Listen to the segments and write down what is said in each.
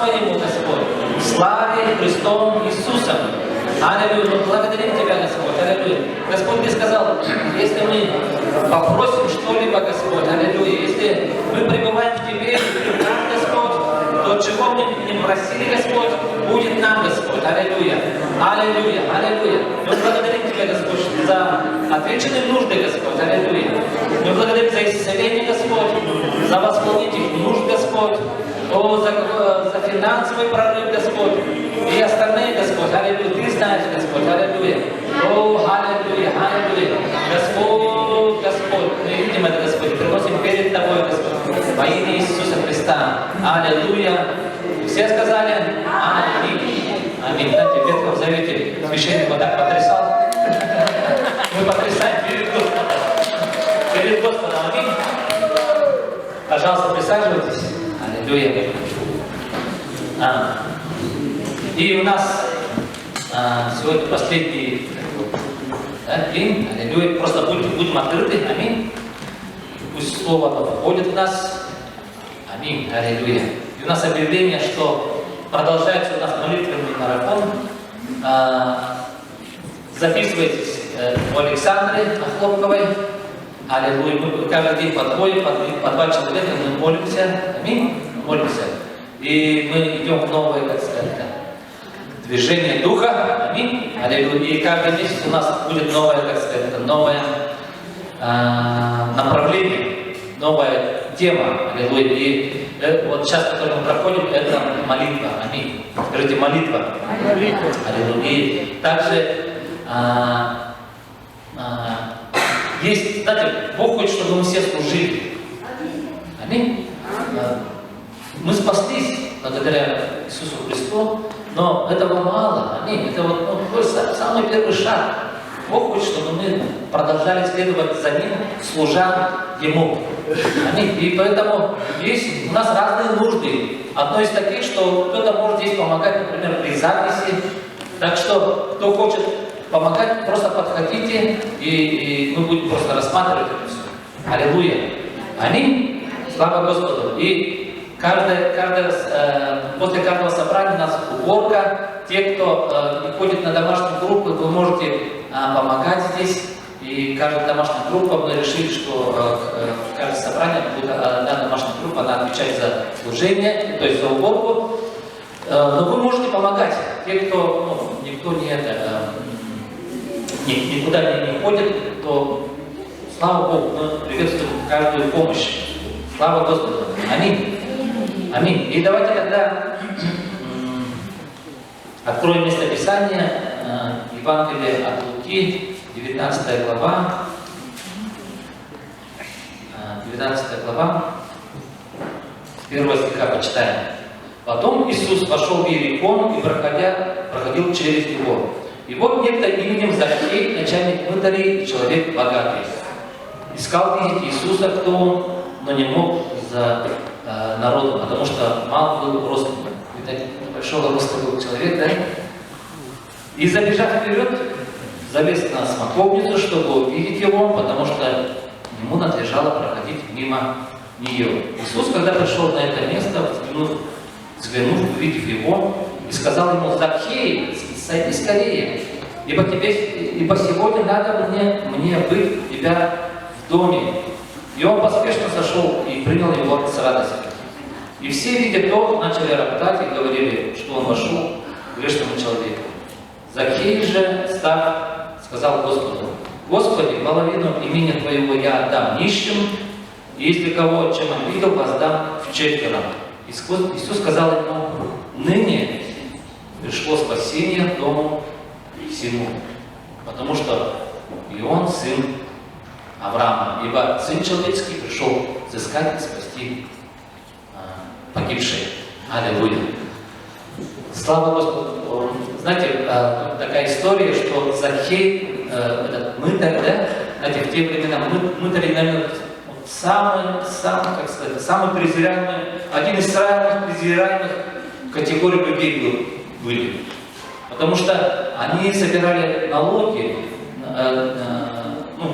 славство Ему, Господь. Славе Христом Иисусом. Аллилуйя. Мы благодарим Тебя, Господь. Аллилуйя. Господь, Ты сказал, если мы попросим что-либо, Господь, аллилуйя, если мы пребываем в Тебе, в нам, Господь, то чего мы не просили, Господь, будет нам, Господь. Аллилуйя. Аллилуйя. Аллилуйя. Мы благодарим Тебя, Господь, за отвеченные нужды, Господь. Аллилуйя. Мы благодарим за исцеление, Господь, за восполнить их нужд, Господь, за финансовый прорыв, Господь, и остальные, Господь. Аллилуйя. Ты знаешь, Господь. Аллилуйя. О, аллилуйя. Аллилуйя. Господь, Господь. Мы видим это, Господь, приносим перед Тобой, Господь, во имя Иисуса Христа. Аллилуйя. Все сказали аминь. Аминь. Знаете, в Ветхом Завете священник вот так потрясал. Мы потрясаем перед Господом. Перед Господом. Аминь. Пожалуйста, присаживайтесь. Аллилуйя. И у нас сегодня последний день. Аллилуйя. Просто будем открыты. Аминь. Пусть Слово входит в нас. Аминь. Аллилуйя. И у нас объявление, что продолжается у нас молитвенный марафон. Записывайтесь у Александры Охлопковой. Аллилуйя. Мы каждый день подходим, по 2 человека мы молимся. Аминь. Молимся. И мы идем в новое, как сказать, движение Духа. Аминь. Аллилуйя. И каждый месяц у нас будет новое, как сказать, новое направление, новая тема. Аллилуйя. И вот сейчас, который мы проходим, это молитва. Аминь. Скажите, молитва. Молитва. Аллилуйя. И также есть, знаете, Бог хочет, чтобы мы все служили. Аминь. Мы спаслись благодаря Иисусу Христу, но этого мало. Аминь. Это вот такой самый первый шаг. Бог хочет, чтобы мы продолжали следовать за Ним, служа Ему. Аминь. И поэтому есть у нас разные нужды. Одно из таких, что кто-то может здесь помогать, например, при записи. Так что, кто хочет помогать, просто подходите, и мы будем просто рассматривать это все. Аллилуйя. Аминь. Слава Господу. И после каждого собрания у нас уборка. Те, кто не ходит на домашнюю группу, вы можете помогать здесь. И каждая домашняя группа, мы решили, что в каждое собрание будет одна домашняя группа, она отвечает за служение, то есть за уборку. Но вы можете помогать. Те, кто никто никуда не ходит, то слава Богу, мы приветствуем каждую помощь. Слава Господу. Аминь. Аминь. И давайте тогда откроем местописание Евангелие от Луки, 19 глава. 19 глава, с 1 стиха почитаем. Потом Иисус вошел в Иерихон и, проходил через него. И вот некто именем Захей, начальник мытарей, человек богатый, искал видеть Иисуса, кто он, но не мог за народом, потому что мал был ростом. Видать, большого роста был человек, да? И забежав вперед, залез на смоковницу, чтобы увидеть его, потому что ему надлежало проходить мимо нее. Иисус, когда пришел на это место, взглянув, увидев его, и сказал ему: Захей, сойди скорее, ибо сегодня надо мне быть у тебя в доме. И он поспешно сошел и принял его с радостью. И все, видя то, начали роптать и говорили, что он вошел к грешному человеку. Захей же, став, сказал Господу: Господи, половину имения Твоего я отдам нищим, и если кого чем обидел, воздам вчетверо. Иисус сказал ему: ныне пришло спасение дому всему, потому что и он сын Авраама, ибо Сын Человеческий пришел взыскать и спасти погибшие. Аллилуйя. Слава Господу. Знаете, такая история, что Захей, этот мытарь, да, знаете, в те времена мытари, наверное, самый презираемый, один из самых презираемых категорий людей были. Потому что они собирали налоги,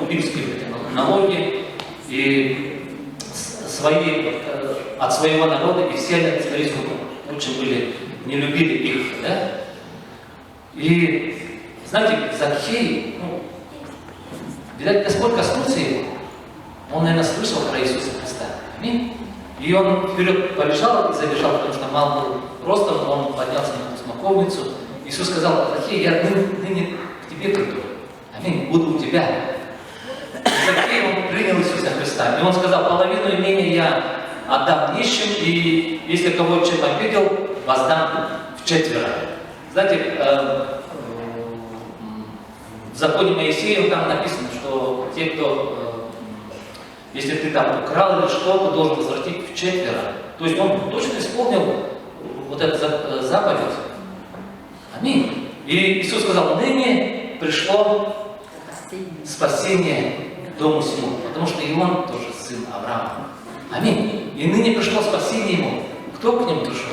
римские налоги, и от своего народа, и все отнеслись очень были, не любили их, да? И, знаете, Закхей, видать, Господь коснулся его. Он, наверное, слышал про Иисуса Христа. Аминь. И он вперед побежал и забежал, потому что мал был ростом, он поднялся на эту смоковницу. Иисус сказал: Закхей, я ныне к тебе приду. Аминь, буду у тебя. И Закхей, он принял Иисуса Христа. И он сказал: половину имения я отдам нищим, и если кого чем обидел, воздам вчетверо. Знаете, в законе Моисея там написано, что те, кто, если ты там украл или что, то должен возвратить вчетверо. То есть он точно исполнил вот эту заповедь. Аминь. И Иисус сказал: ныне пришло спасение дому сему, потому что и он тоже сын Авраама. Аминь. И ныне пришло спасение ему. Кто к нему пришел?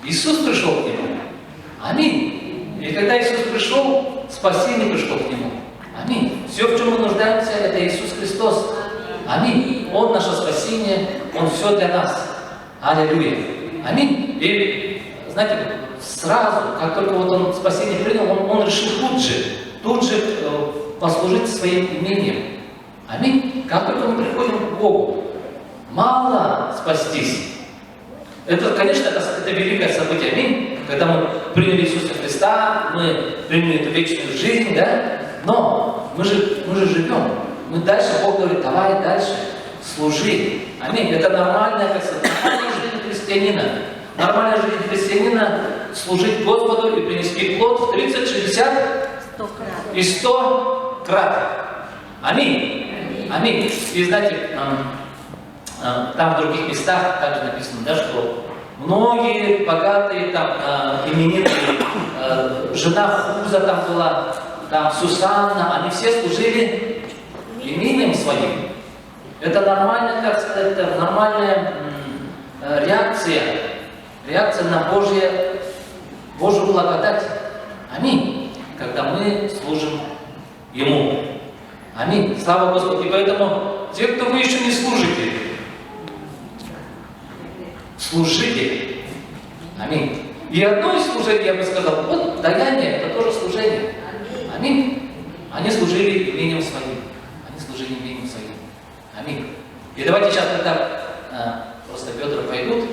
Иисус пришел к нему. Аминь. И когда Иисус пришел, спасение пришло к нему. Аминь. Все, в чем мы нуждаемся, это Иисус Христос. Аминь. Он наше спасение, Он все для нас. Аллилуйя. Аминь. И, знаете, сразу, как только вот он спасение принял, он решил тут же послужить своим имением. Аминь. Как только мы приходим к Богу, мало спастись. Это, конечно, это великое событие. Аминь. Когда мы приняли Иисуса Христа, мы приняли эту вечную жизнь, да? Но мы же живем. Мы дальше, Бог говорит: давай дальше, служи. Аминь. Это нормальная жизнь христианина. Нормальная жизнь христианина — служить Господу и принести плод в 30, 60 и 100 крат. Аминь. Аминь. И знаете, там в других местах также написано, да, что многие богатые, там, именитые, жена Хуза там была, там Сусанна, они все служили имением своим. Это нормальная, как сказать, это нормальная реакция на Божью благодать. Аминь. Когда мы служим Ему. Аминь. Слава Господу. И поэтому те, кто вы еще не служите, служите. Аминь. И одно из служений, я бы сказал, вот даяние, это тоже служение. Аминь. Они служили имением своим. Они служили имением своим. Аминь. И давайте сейчас, когда просто Петр пойдут,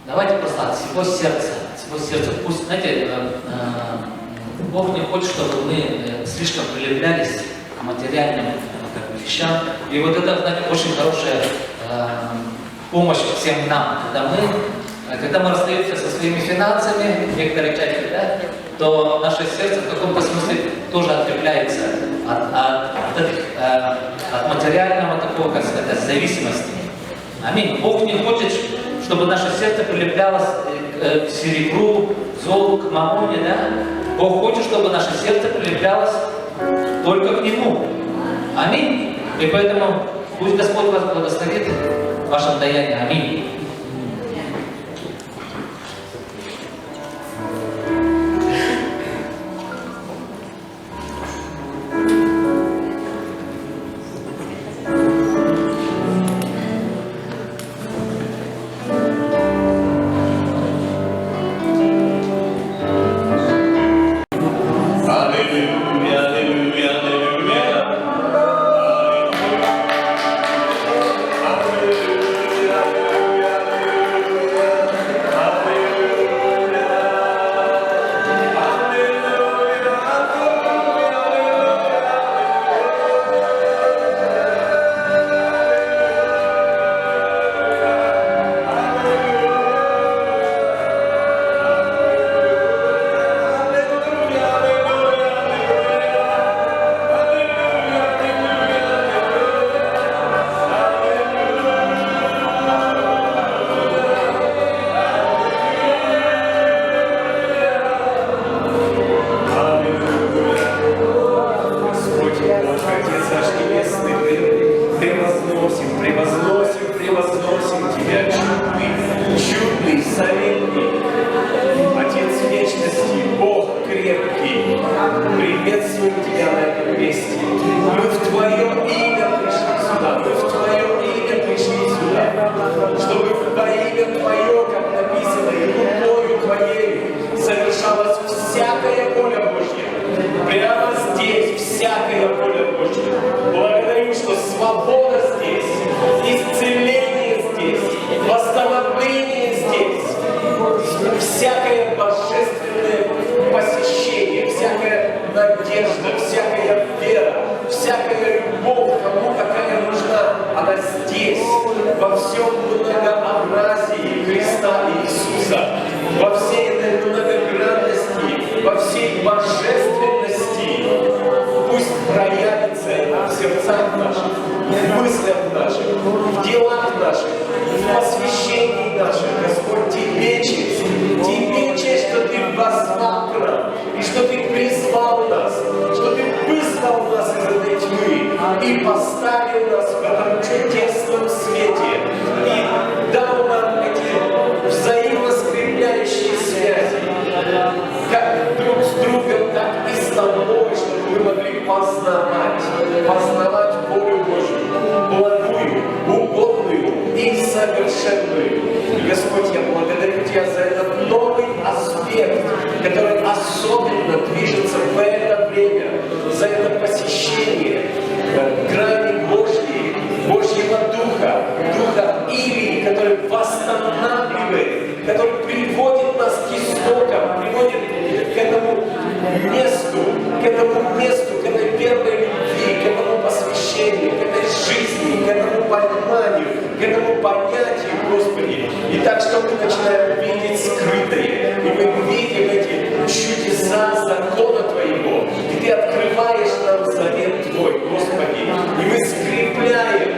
давайте просто от всего сердца, пусть, знаете, Бог не хочет, чтобы мы слишком прилеплялись к материальным вещам. И вот это, знаете, очень хорошая помощь всем нам, когда мы расстаемся со своими финансами, некоторые части, да, то наше сердце в каком-то смысле тоже открепляется от материального такого, как сказать, зависимости. Аминь. Бог не хочет, чтобы наше сердце прилеплялось к серебру, золоту, к мамоне, да? Бог хочет, чтобы наше сердце прилеплялось только к Нему. Аминь. И поэтому пусть Господь вас благословит в вашем даянии. Аминь. Hallelujah. так что мы начинаем видеть скрытые, и мы видим эти чудеса закона Твоего, и Ты открываешь нам завет Твой, Господи, и мы скрепляем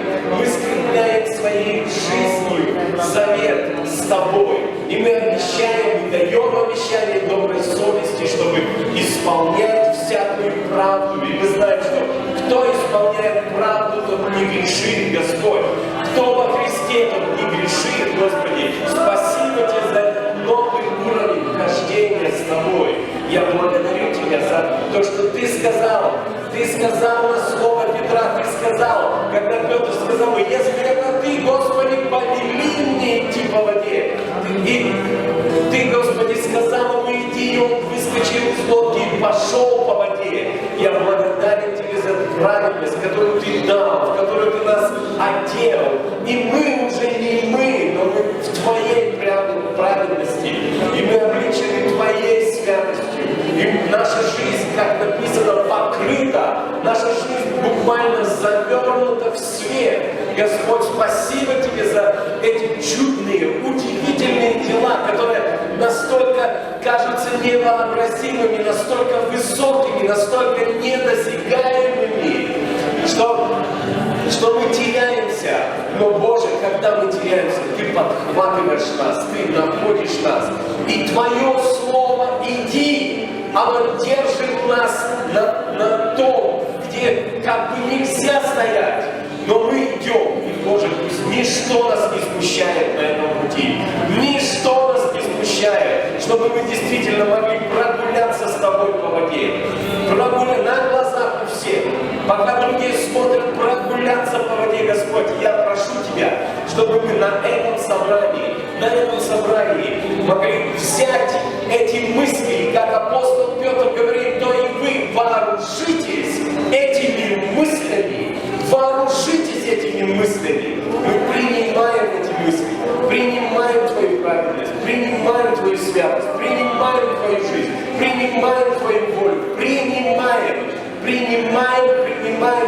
своей жизнью завет с Тобой, и мы обещаем, и даем обещание доброй совести, чтобы исполнять всякую правду, и мы знаем, что кто исполняет правду, тот не грешит, Господь. Кто во Христе, тот не грешит, Господи. Спасибо Тебе за этот новый уровень хождения с Тобой. Я благодарю Тебя за то, что Ты сказал. Ты сказал на слово Петра, Ты сказал, когда Петр сказал, если это Ты, Господи, повели мне идти по воде. И Ты, Господи, сказал ему иди, и он выскочил из лодки и пошел по воде. Я благодарен Тебе за праведность, которую Ты дал, в которую Ты нас одел. И мы уже не мы, но мы в Твоей праведности. И мы обличены Твоей святостью. И наша жизнь, как написано, покрыта. Наша жизнь буквально завернута в свет. Господь, спасибо Тебе за эти чудные, удивительные дела, которые настолько кажутся невообразимыми, настолько высокими, настолько недосягаемыми, что мы теряемся. Но, Боже, когда мы теряемся, Ты подхватываешь нас, Ты находишь нас. И Твое Слово «иди», оно держит нас на том, где как бы нельзя стоять. Но мы идем, и, Боже, пусть ничто нас не смущает на этом пути. Ничто нас не смущает, чтобы мы действительно могли прогуляться с Тобой по воде. Прогуляться на глазах у всех. Пока другие смотрят, прогуляться по воде, Господь, я прошу Тебя, чтобы мы на этом собрании могли взять эти мысли, как апостол Петр говорит, то и вы вооружитесь этими мыслями. Вооружитесь этими мыслями. Мы принимаем эти мысли, принимаем Твою праведность, принимаем Твою святость, принимаем Твою жизнь, принимаем Твою волю, принимаем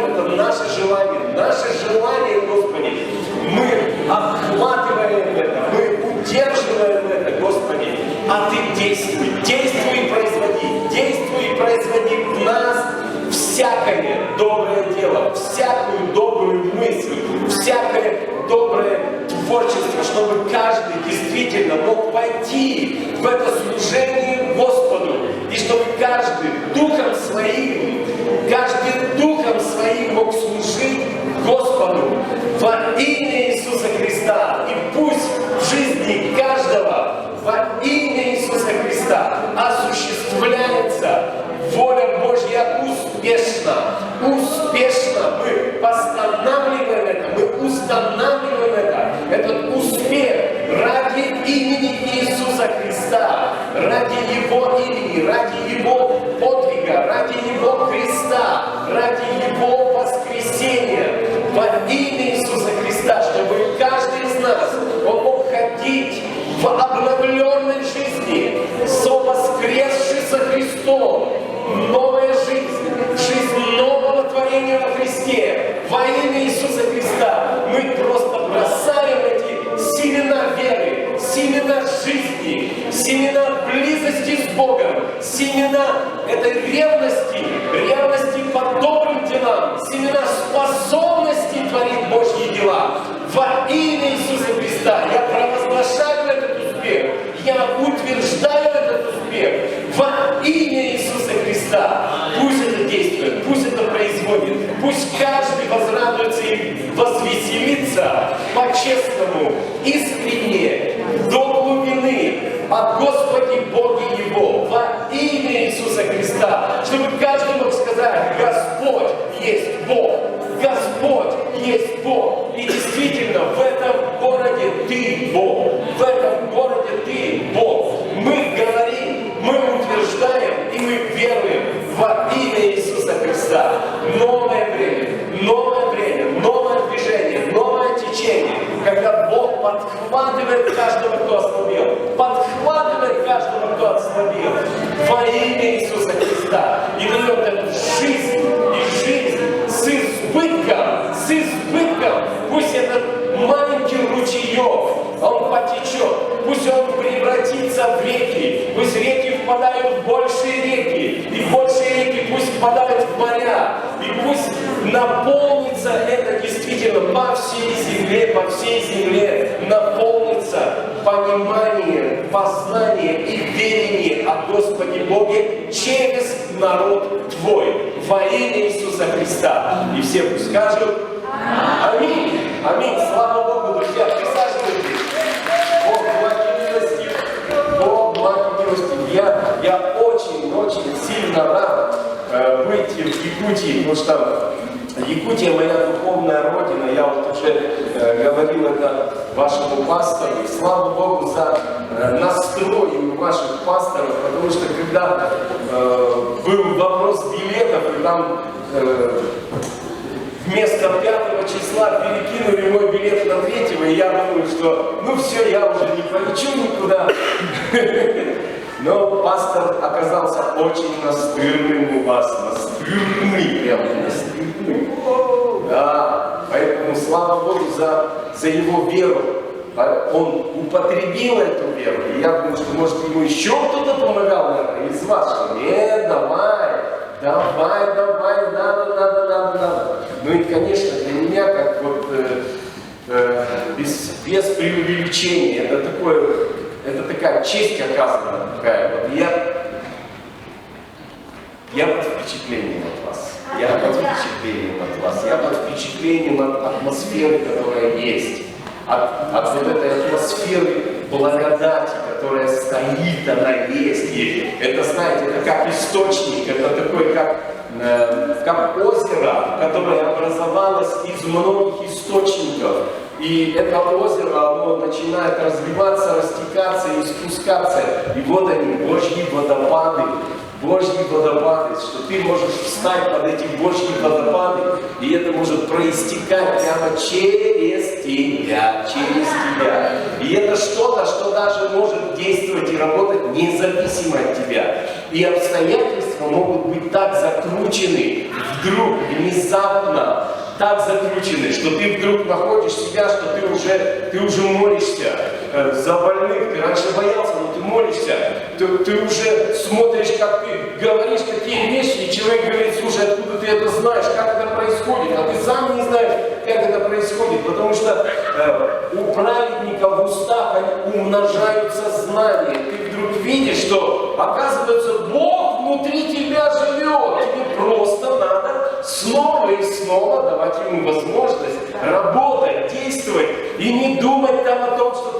это наше желание. Наше желание, Господи, мы обхватываем это, мы удерживаем это, Господи, а Ты действуй и производи в нас всякое доброе дело, всякую добрую мысль, всякое доброе творчество, чтобы каждый действительно мог пойти в это служение Господу, и чтобы каждый духом своим мог служить Господу во имя Иисуса Христа. И пусть в жизни каждого во имя Иисуса Христа осуществляется воля Божья успешно. Мы постанавливаем это, мы устанавливаем это. Этот успех ради имени Иисуса Христа, ради Его имени, ради Его подвига, ради Его креста, ради Его воскресения. Во имя Иисуса Христа, чтобы каждый из нас он мог ходить в обновленной жизни, совоскресший со Христом. Новая жизнь нового творения во Христе. Во имя Иисуса Христа мы просто бросаем эти семена веры, семена жизни, семена близости с Богом, семена этой ревности по добрым делам, семена способности творить Божьи дела. Во имя Иисуса Христа я провозглашаю этот успех, я утверждаю этот успех. Во имя Иисуса Христа. Пусть это действует, пусть это производит, пусть каждый возрадуется и возвеселится по-честному, искренне, до глубины, о Господе Боге Его, во имя Иисуса Христа, чтобы каждый мог сказать: Господь есть Бог, Господь есть Бог. И действительно, в этом городе Ты Бог, в этом городе Ты Бог. Мы говорим, мы утверждаем и мы веруем во имя Иисуса Христа. Новое время, новое движение, новое течение, когда Бог подхватывает каждого, кто ослабел, подхватывает каждого, кто ослабел, во имя Иисуса Христа, и дает эту жизнь, и жизнь с избытком, пусть этот маленький ручеек, он потечет, пусть он превратится в реки, пусть реки впадают в большие реки, и большие реки пусть впадают в моря, и пусть наполнится это действительно по всей земле наполнится понимание, познание и верение о Господе Боге через народ Твой во имя Иисуса Христа. И все пусть скажут аминь. Аминь. Слава Богу, друзья, присаживайтесь. Бог благомилостив. Бог благомилостив. Я очень сильно рад быть в Якутии, потому что Якутия моя духовная родина. Я вот уже говорил это вашему пастору. И слава Богу за настрой у ваших пасторов, потому что когда был вопрос билетов, и там вместо 5 числа перекинули мой билет на 3-го, и я думаю, что ну все, я уже не полечу никуда. Но пастор оказался очень настырным у вас, настырный, прям настырный. Да, поэтому слава Богу за его веру. Он употребил эту веру, и я думаю, что может ему еще кто-то помогал, наверное, из вас, что нет, давай, надо. Ну и, конечно, для меня, как вот, без преувеличения, это такая честь оказана, такая вот. Я под впечатлением от вас. Я под впечатлением от атмосферы, которая есть. От вот этой атмосферы благодати, которая стоит, она есть. И это, знаете, это как источник, это такой, как озеро, которое образовалось из многих источников. И это озеро, оно начинает развиваться, растекаться и спускаться. И вот они, Божьи водопады, что ты можешь встать под эти Божьи водопады, и это может проистекать прямо через тебя. И это что-то, что даже может действовать и работать независимо от тебя. И обстоятельства могут быть так закручены, вдруг, внезапно, так закручены, что ты вдруг находишь себя, что ты уже молишься за больных. Ты раньше боялся, но ты молишься. Ты уже смотришь, как ты говоришь такие вещи, и человек говорит: слушай, откуда ты это знаешь, как это происходит? А ты сам не знаешь, как это происходит, потому что у праведников в устах умножаются знания. Ты вдруг видишь, что, оказывается, Бог внутри тебя живет. Тебе просто надо снова и снова давать ему возможность работать, действовать и не думать там о том, что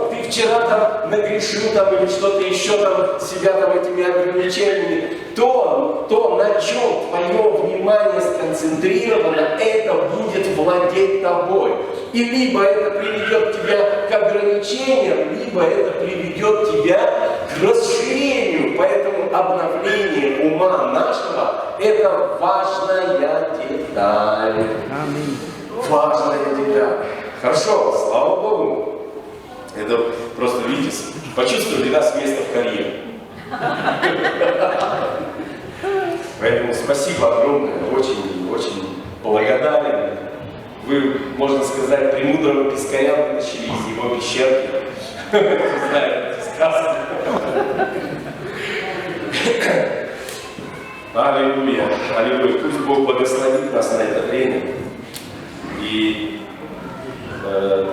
ты вчера там нагрешил там, или что-то еще там себя там этими ограничениями. То, на чем твое внимание сконцентрировано, это будет владеть тобой. И либо это приведет тебя к ограничениям, либо это приведет тебя к расширению. Поэтому обновление ума нашего – это важная деталь. Важная деталь. Хорошо, слава Богу. Это просто, видите, почувствовали, да, с места в карьер. Поэтому спасибо огромное, очень благодарен. Вы, можно сказать, премудрого пескаря вытащили из его пещерки. Знаете, сказано. Аллилуйя, аллилуйя. Пусть Бог благословит нас на это время. И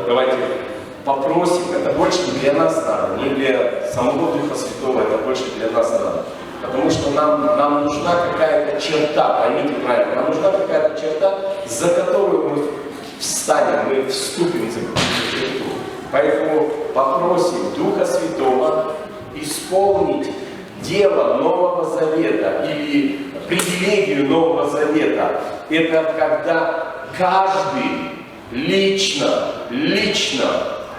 давайте попросим, это больше не для нас надо, не для самого Духа Святого, это больше для нас надо. Потому что нам нужна какая-то черта, поймите правильно, нам нужна какая-то черта, за которую мы встанем, мы вступим за какую-то черту. Поэтому попросим Духа Святого исполнить дело Нового Завета или привилегию Нового Завета. Это когда каждый лично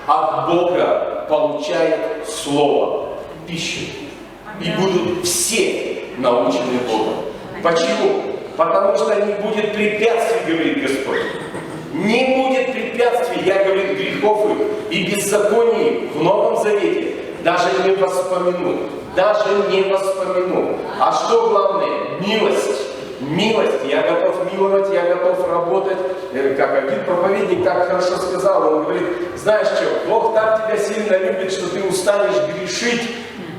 от Бога получает слово, пищу. И будут все научены Богом. Почему? Потому что не будет препятствий, говорит Господь. Не будет препятствий, я говорю, грехов их и беззаконий в Новом Завете. Даже не воспомяну. А что главное? Милость. милость, я готов миловать, я готов работать. Как один проповедник так хорошо сказал, он говорит, знаешь что, Бог так тебя сильно любит, что ты устанешь грешить,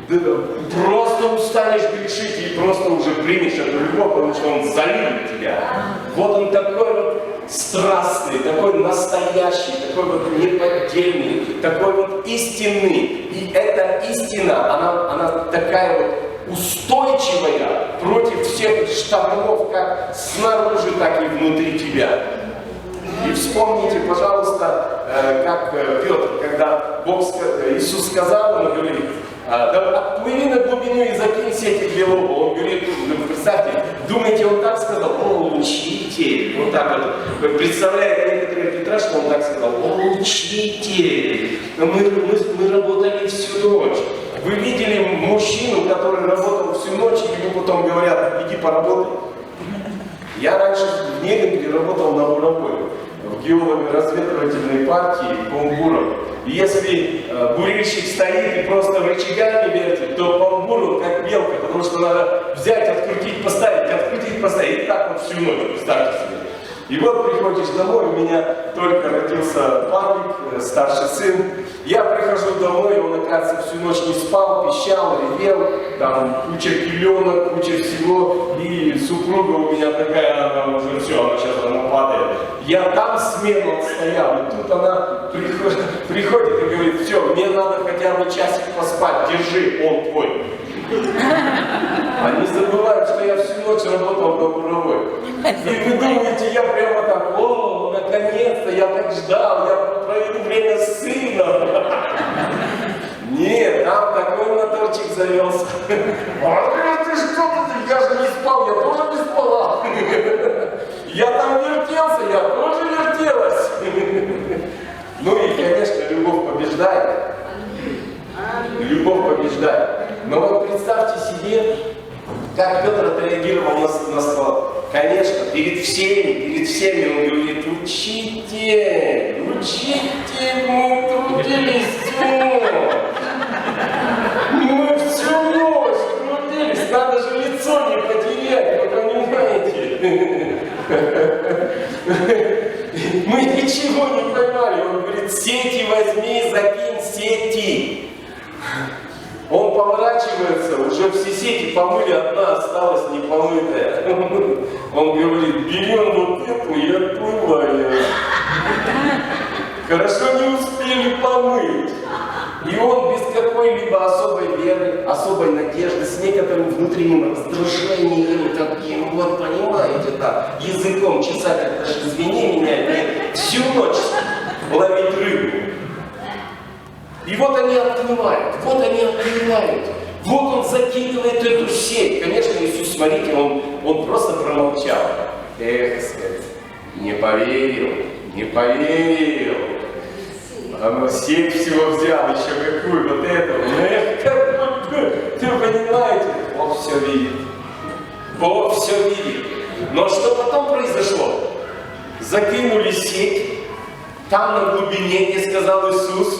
просто устанешь грешить и просто уже примешь эту любовь, потому что Он залюбит тебя. Вот Он такой вот страстный, такой настоящий, такой вот неподдельный, такой вот истинный. И эта истина, она такая вот устойчивая против всех штормов, как снаружи, так и внутри тебя. И вспомните, пожалуйста, как Петр, когда Иисус сказал, он говорит, да отплыви на глубину и закинь сети для лова. Он говорит, ну, представьте, думаете, он так сказал, о, учитель, вот так вот, представляет некоторые Петра, что он так сказал, о, учитель, мы работали всю ночь. Вы видели мужчину, который работал всю ночь, и ему потом говорят, иди поработай. Я раньше в Неринге работал на буровой, в геолого-разведывательной партии Помбуров. И если бурильщик стоит и просто рычагами вертит, то Помбуров как белка, потому что надо взять, открутить, поставить, и так вот всю ночь, представьте себе. И вот приходишь домой, у меня только родился Павлик, старший сын. Я прихожу домой, он, оказывается, всю ночь не спал, пищал, ревел, там куча пеленок, куча всего. И супруга у меня такая, она уже все, она падает. Я там смену отстоял, и тут она приходит и говорит, все, мне надо хотя бы часик поспать, держи, он твой. Они забывают, что я всю ночь работал на буровой. И вы думаете, я прямо так, о, наконец-то, я так ждал, я проведу время с сыном. Нет, там такой моторчик завелся. А ты что тут? Я же не спал, я тоже не спала. Я там вертелся, я тоже вертелась. Ну и, конечно, любовь побеждает. Любовь побеждает. Но вот представьте себе, как Петр отреагировал на слова. Конечно, перед всеми он говорит, учитель, мы трудились всю ночь. Мы всю ночь трудились, надо же лицо не потерять, вы понимаете? Мы ничего не поймали. Он говорит, сети возьми, закинь сети. Он поворачивается, уже все сети помыли, одна осталась непомытая. Он говорит, берем вот эту и отплываем. Хорошо не успели помыть. И он без какой-либо особой веры, особой надежды, с некоторым внутренним раздражением, таким, вот понимаете, так, языком чесать, это же, извини меня, всю ночь ловить рыбу. И вот они отплывают, вот он закидывает эту сеть. Конечно, Иисус, смотрите, он просто промолчал. Эх, сказать, не поверил. Сеть всего взял, еще какую, вот эту. Ты понимаете? Бог все видит. Но что потом произошло? Закинули сеть, там на глубине, где сказал Иисус,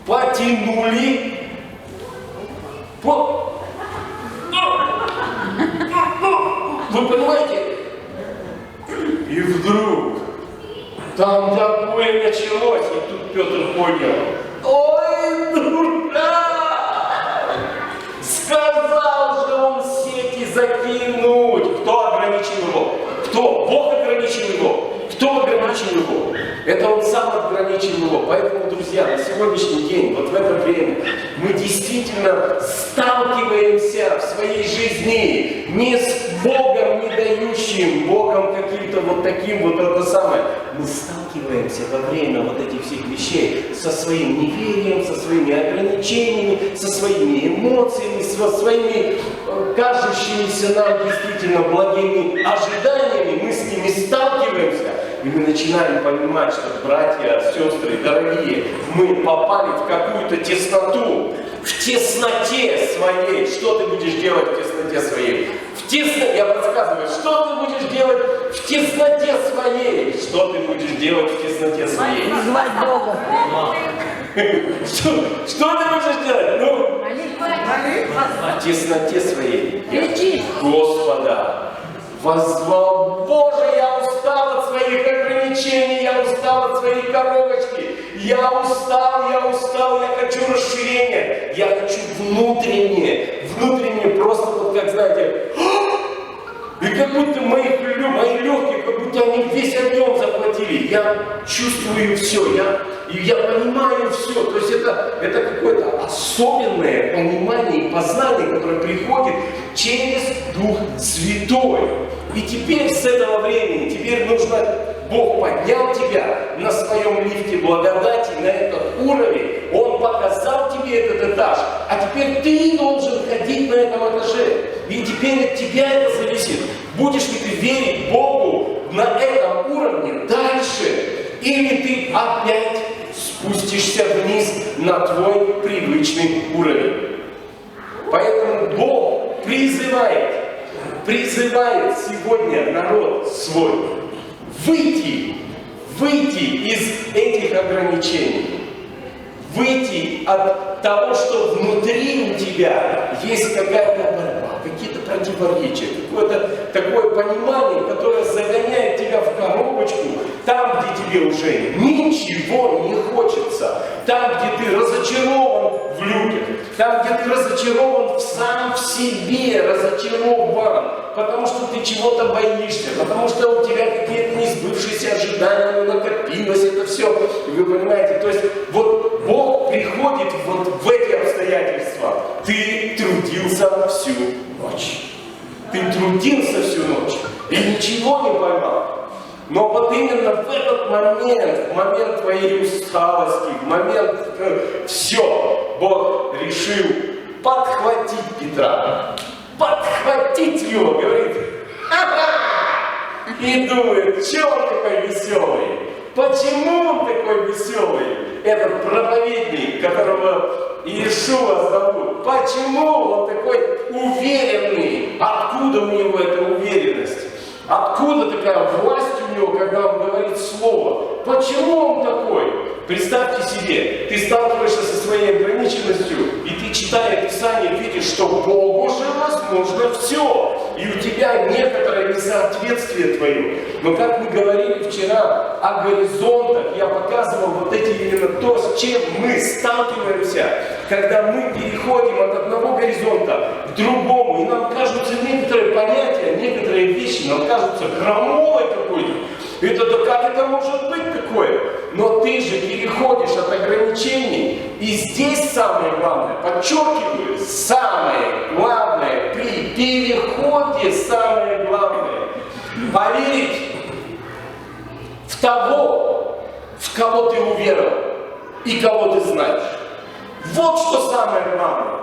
потянули, вы понимаете? И вдруг там такое началось, и тут Петр понял. Ой, дурак! Сказал же он сети закинуть. Кто ограничил его? Кто? Бог ограничил его. Кто ограничил его? Это он сам ограничил его. Поэтому, друзья, на сегодняшний день, вот в это время, мы действительно сталкиваемся в своей жизни не с Богом, не дающим, Богом каким-то вот таким вот это самое. Мы сталкиваемся во время вот этих всех вещей со своим неверием, со своими ограничениями, со своими эмоциями, со своими кажущимися нам действительно благими ожиданиями. Мы с ними сталкиваемся. И мы начинаем понимать, что, братья, сестры, дорогие, мы попали в какую-то тесноту. В тесноте своей. Что ты будешь делать в тесноте своей? Я подсказываю, что ты будешь делать в тесноте своей? Что ты будешь делать в тесноте своей? Звать Бога. Что ты будешь делать? Ну, в тесноте своей. Господа воззвал: Боже, я устал от своих ограничений, я устал от своей коробочки, я устал, я хочу расширения, я хочу внутреннее, просто вот как, знаете, и как будто мои легкие, как будто они весь огнем захватили. Я чувствую все, я понимаю все. То есть это какое-то особенное понимание и познание, которое приходит через Дух Святой. И теперь с этого времени, теперь нужно, Бог поднял тебя на своем лифте благодати, на этот уровень. Он показал тебе этот этаж. А теперь ты должен ходить на этом этаже. И теперь от тебя это зависит. Будешь ли ты верить Богу на этом уровне дальше? Или ты опять спустишься вниз на твой привычный уровень? Поэтому Бог призывает сегодня народ свой выйти из этих ограничений. Выйти от того, что внутри у тебя есть какая-то борьба, какие-то противоречия, какое-то такое понимание, которое загоняет тебя в коробочку, там, где тебе уже ничего не хочется, там, где ты разочарован в людях, там, где ты разочарован сам в себе, разочарован, потому что ты чего-то боишься, потому что у тебя какие-то несбывшиеся ожидания, накопилось это все. И вы понимаете, то есть вот Бог приходит вот в эти обстоятельства. Ты трудился всю ночь. Ты трудился всю ночь и ничего не поймал. Но вот именно в этот момент, в момент твоей усталости, в момент все, Бог решил подхватить Петра. Подхватить его, говорит: ха-ха! И думает, что он такой веселый? Почему он такой веселый? Этот проповедник, которого Иешуа зовут. Почему он такой уверенный? Откуда у него эта уверенность? Откуда такая власть у него, когда он говорит слово? Почему он такой? Представьте себе, ты сталкиваешься со своей ограниченностью, и ты, читая Писание, видишь, что Богу же возможно все. И у тебя некоторое несоответствие твое. Но как мы говорили вчера о горизонтах, я показывал вот эти именно то, с чем мы сталкиваемся, когда мы переходим от одного горизонта к другому, и нам кажутся некоторые понятия, некоторые вещи, нам кажутся громовой какой-то. Это да как это может быть такое? Но ты же переходишь от ограничений, и здесь самое главное, подчеркиваю, самое главное, при переходе самое главное, поверить в того, в кого ты уверовал и кого ты знаешь. Вот что самое главное.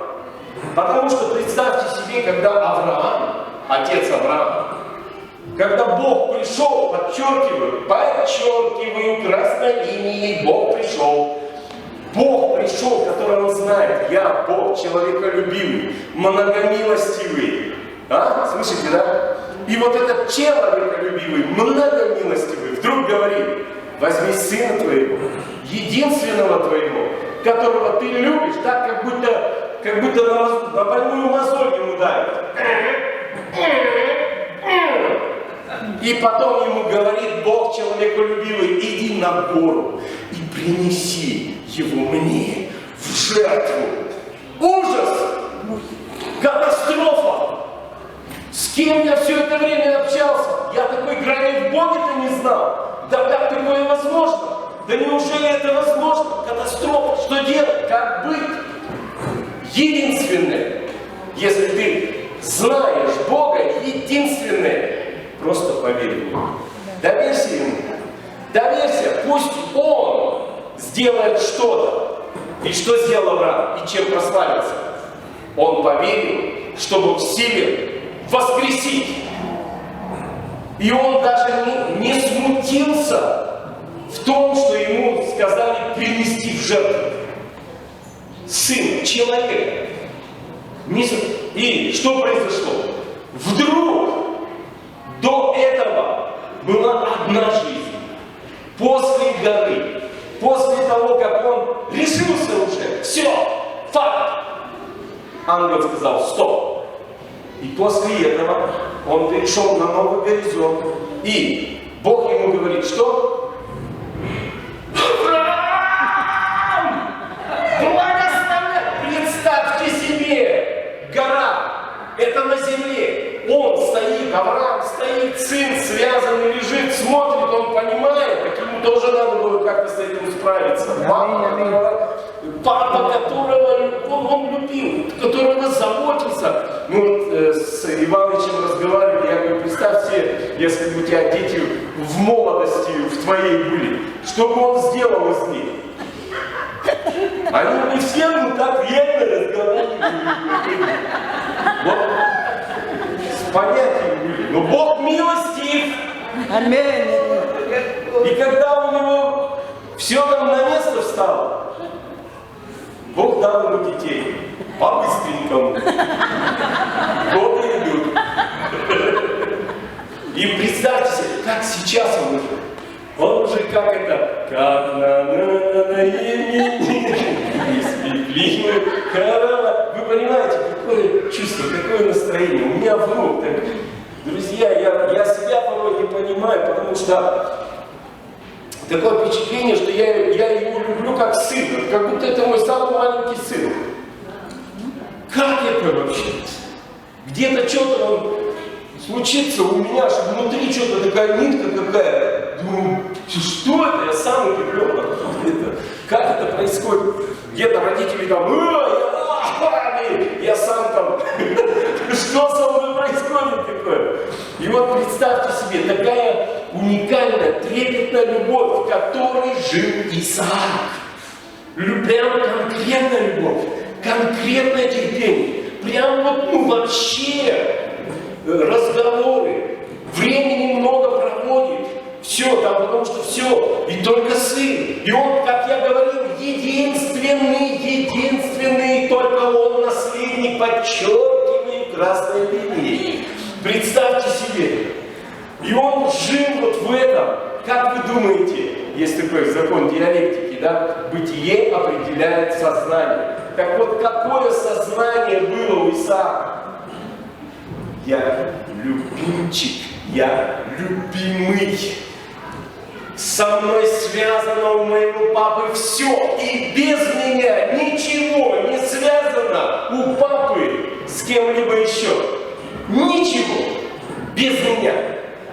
Потому что представьте себе, когда Авраам, отец Авраама, когда Бог пришел, подчеркиваю красной линией, Бог пришел, который он знает, я Бог, человеколюбивый, многомилостивый. Слышите, да? И вот этот человеколюбивый, многомилостивый вдруг говорит: возьми сына твоего, единственного твоего, которого ты любишь, так как будто на больную мозоль ему дают. И потом ему говорит Бог человеколюбивый: иди на гору и принеси его мне в жертву. Ужас! Катастрофа! С кем я все это время общался? Я такой грани в Боге-то не знал. Да как такое возможно? Да неужели это возможно? Катастрофа! Что делать? Как быть? Единственное, если ты знаешь Бога, единственное, просто поверь в Него. Доверься Ему. Доверься, пусть Он сделает что-то. И что сделал Авраам? И чем прославился? Он поверил, чтобы в силе воскресить. И он даже не смутился в том, что ему сказали принести в жертву. Сын человека. И что произошло? Вдруг до этого была одна жизнь. После горы, после того, как он решился уже, все, факт. Ангел сказал: стоп, И после этого он перешел на новый горизонт. И Бог ему говорит, что? Авраам! Благословляй! Представьте себе, гора, это на земле. Он стоит, Авраам стоит, сын связанный, лежит, смотрит, он понимает, так ему тоже надо было как-то с этим справиться. Папа, которого он любил, которого заботился. Мы вот с Иванычем разговаривали, я говорю, представь себе, если бы у тебя дети в молодости в твоей были, что бы он сделал из них? Они бы все так реально разговаривали. Вот с понятием были. Но Бог милостив. Аминь. И когда у него все там на место встало, Бог дал ему детей. По-быстренькому. Годы идут. И представьте себе, как сейчас он уже. Он уже как это, как на испекли мы корова. Вы понимаете, какое чувство, какое настроение. У меня внук. Так, друзья, я себя порой не понимаю, потому что такое впечатление, что я его люблю как сына, как будто это мой самый маленький сын. Как это вообще? Где-то что-то случится у меня, что внутри что-то такая нитка какая. Думаю, что это? Я сам удивлен. Как это происходит? Где-то родители там, я сам там, что со мной происходит такое? И вот представьте себе, такая уникальная, трепетная любовь, в которой жил Исаак. Прям конкретная любовь, конкретное терпение. Прям вот, вообще разговоры, времени много проводит. Все, там, потому что все, и только сын. И он, как я говорил, единственный, только он наследник, подчеркивает красной линией. Представьте себе. И он жил вот в этом. Как вы думаете, есть такой закон диалектики, да? Бытие определяет сознание. Так вот, какое сознание было у Исаака? Я любимчик, я любимый. Со мной связано у моего папы все, и без меня ничего не связано у папы с кем-либо еще. Ничего без меня.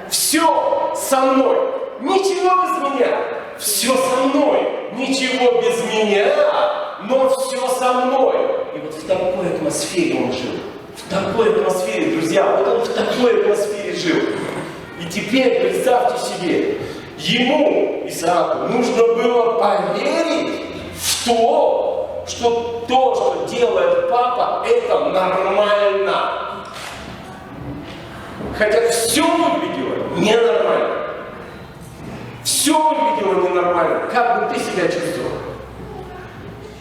Все со мной. Ничего без меня. Все со мной. Ничего без меня, но все со мной. И вот в такой атмосфере он жил. В такой атмосфере, друзья, вот он в такой атмосфере жил. И теперь представьте себе, ему, Исааку, нужно было поверить в то, что делает папа, это нормально. Хотя все выглядело ненормально. Все выглядело ненормально. Как бы ты себя чувствовал?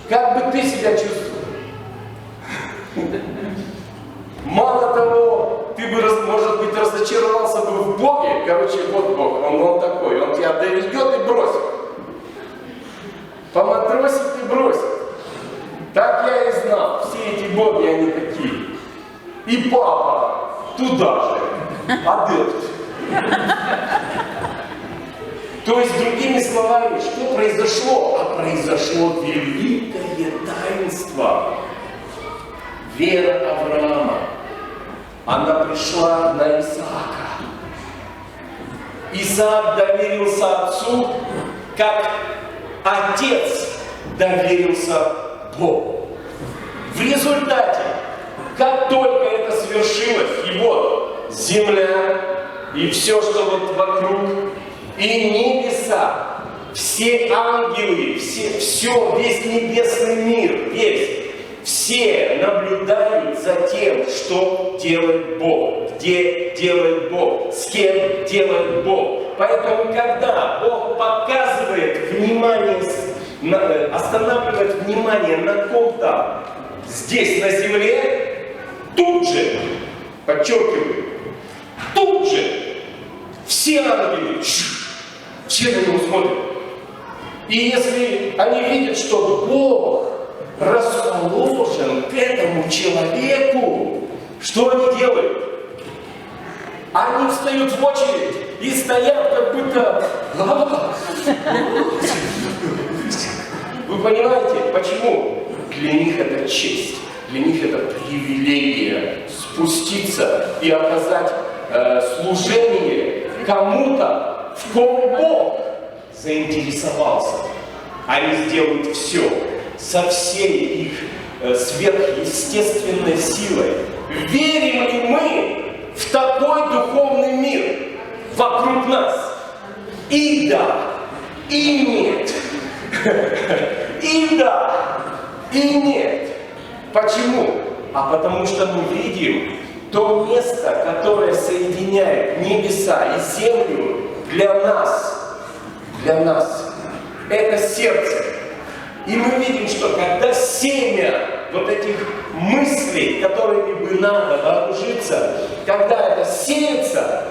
Как бы ты себя чувствовал? Мало того, ты бы, может быть, разочаровался бы в Боге. Короче, вот Бог, он такой, он тебя доведет и бросит. Поматросит и бросит. Так я и знал. Все эти боги, они такие. И папа туда же. Адепт. То есть, другими словами, что произошло? А произошло великое таинство. Вера Авраама. Она пришла на Исаака. Исаак доверился отцу, как отец доверился Богу. В результате, как только это свершилось, и вот земля, и все, что вот вокруг, и небеса, все ангелы, весь небесный мир, весь, все наблюдают за тем, что делает Бог, где делает Бог, с кем делает Бог. Поэтому, когда Бог показывает внимание, останавливает внимание на ком-то здесь, на земле, тут же, подчеркиваю, тут же все ангелы, все на него смотрят. И если они видят, что Бог расположен к этому человеку, Что они делают? Они встают в очередь и стоят как будто... Вы понимаете, почему? Для них это честь, для них это привилегия спуститься и оказать служение кому-то, в ком Бог заинтересовался. Они сделают все со всей их сверхъестественной силой. Верим ли мы в такой духовный мир вокруг нас? И да, и нет. И да, и нет. Почему? А потому что мы видим то место, которое соединяет небеса и землю для нас. Для нас. Это сердце. И мы видим, что когда семя вот этих мыслей, которыми бы надо вооружиться, когда это сеется,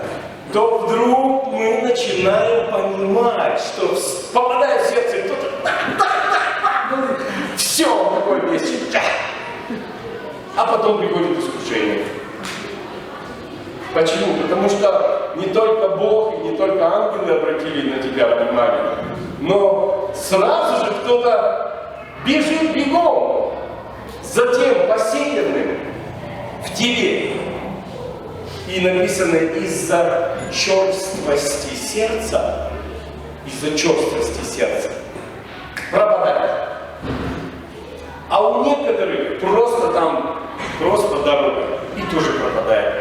то вдруг мы начинаем понимать, что попадает в сердце кто-то, все, он такой весь, а потом приходит искушение. Почему? Потому что не только Бог и не только ангелы обратили на тебя внимание, но сразу же кто-то бежит бегом за тем посеянным в тебе. И написано из-за черствости сердца, пропадает. А у некоторых просто дорога и тоже пропадает.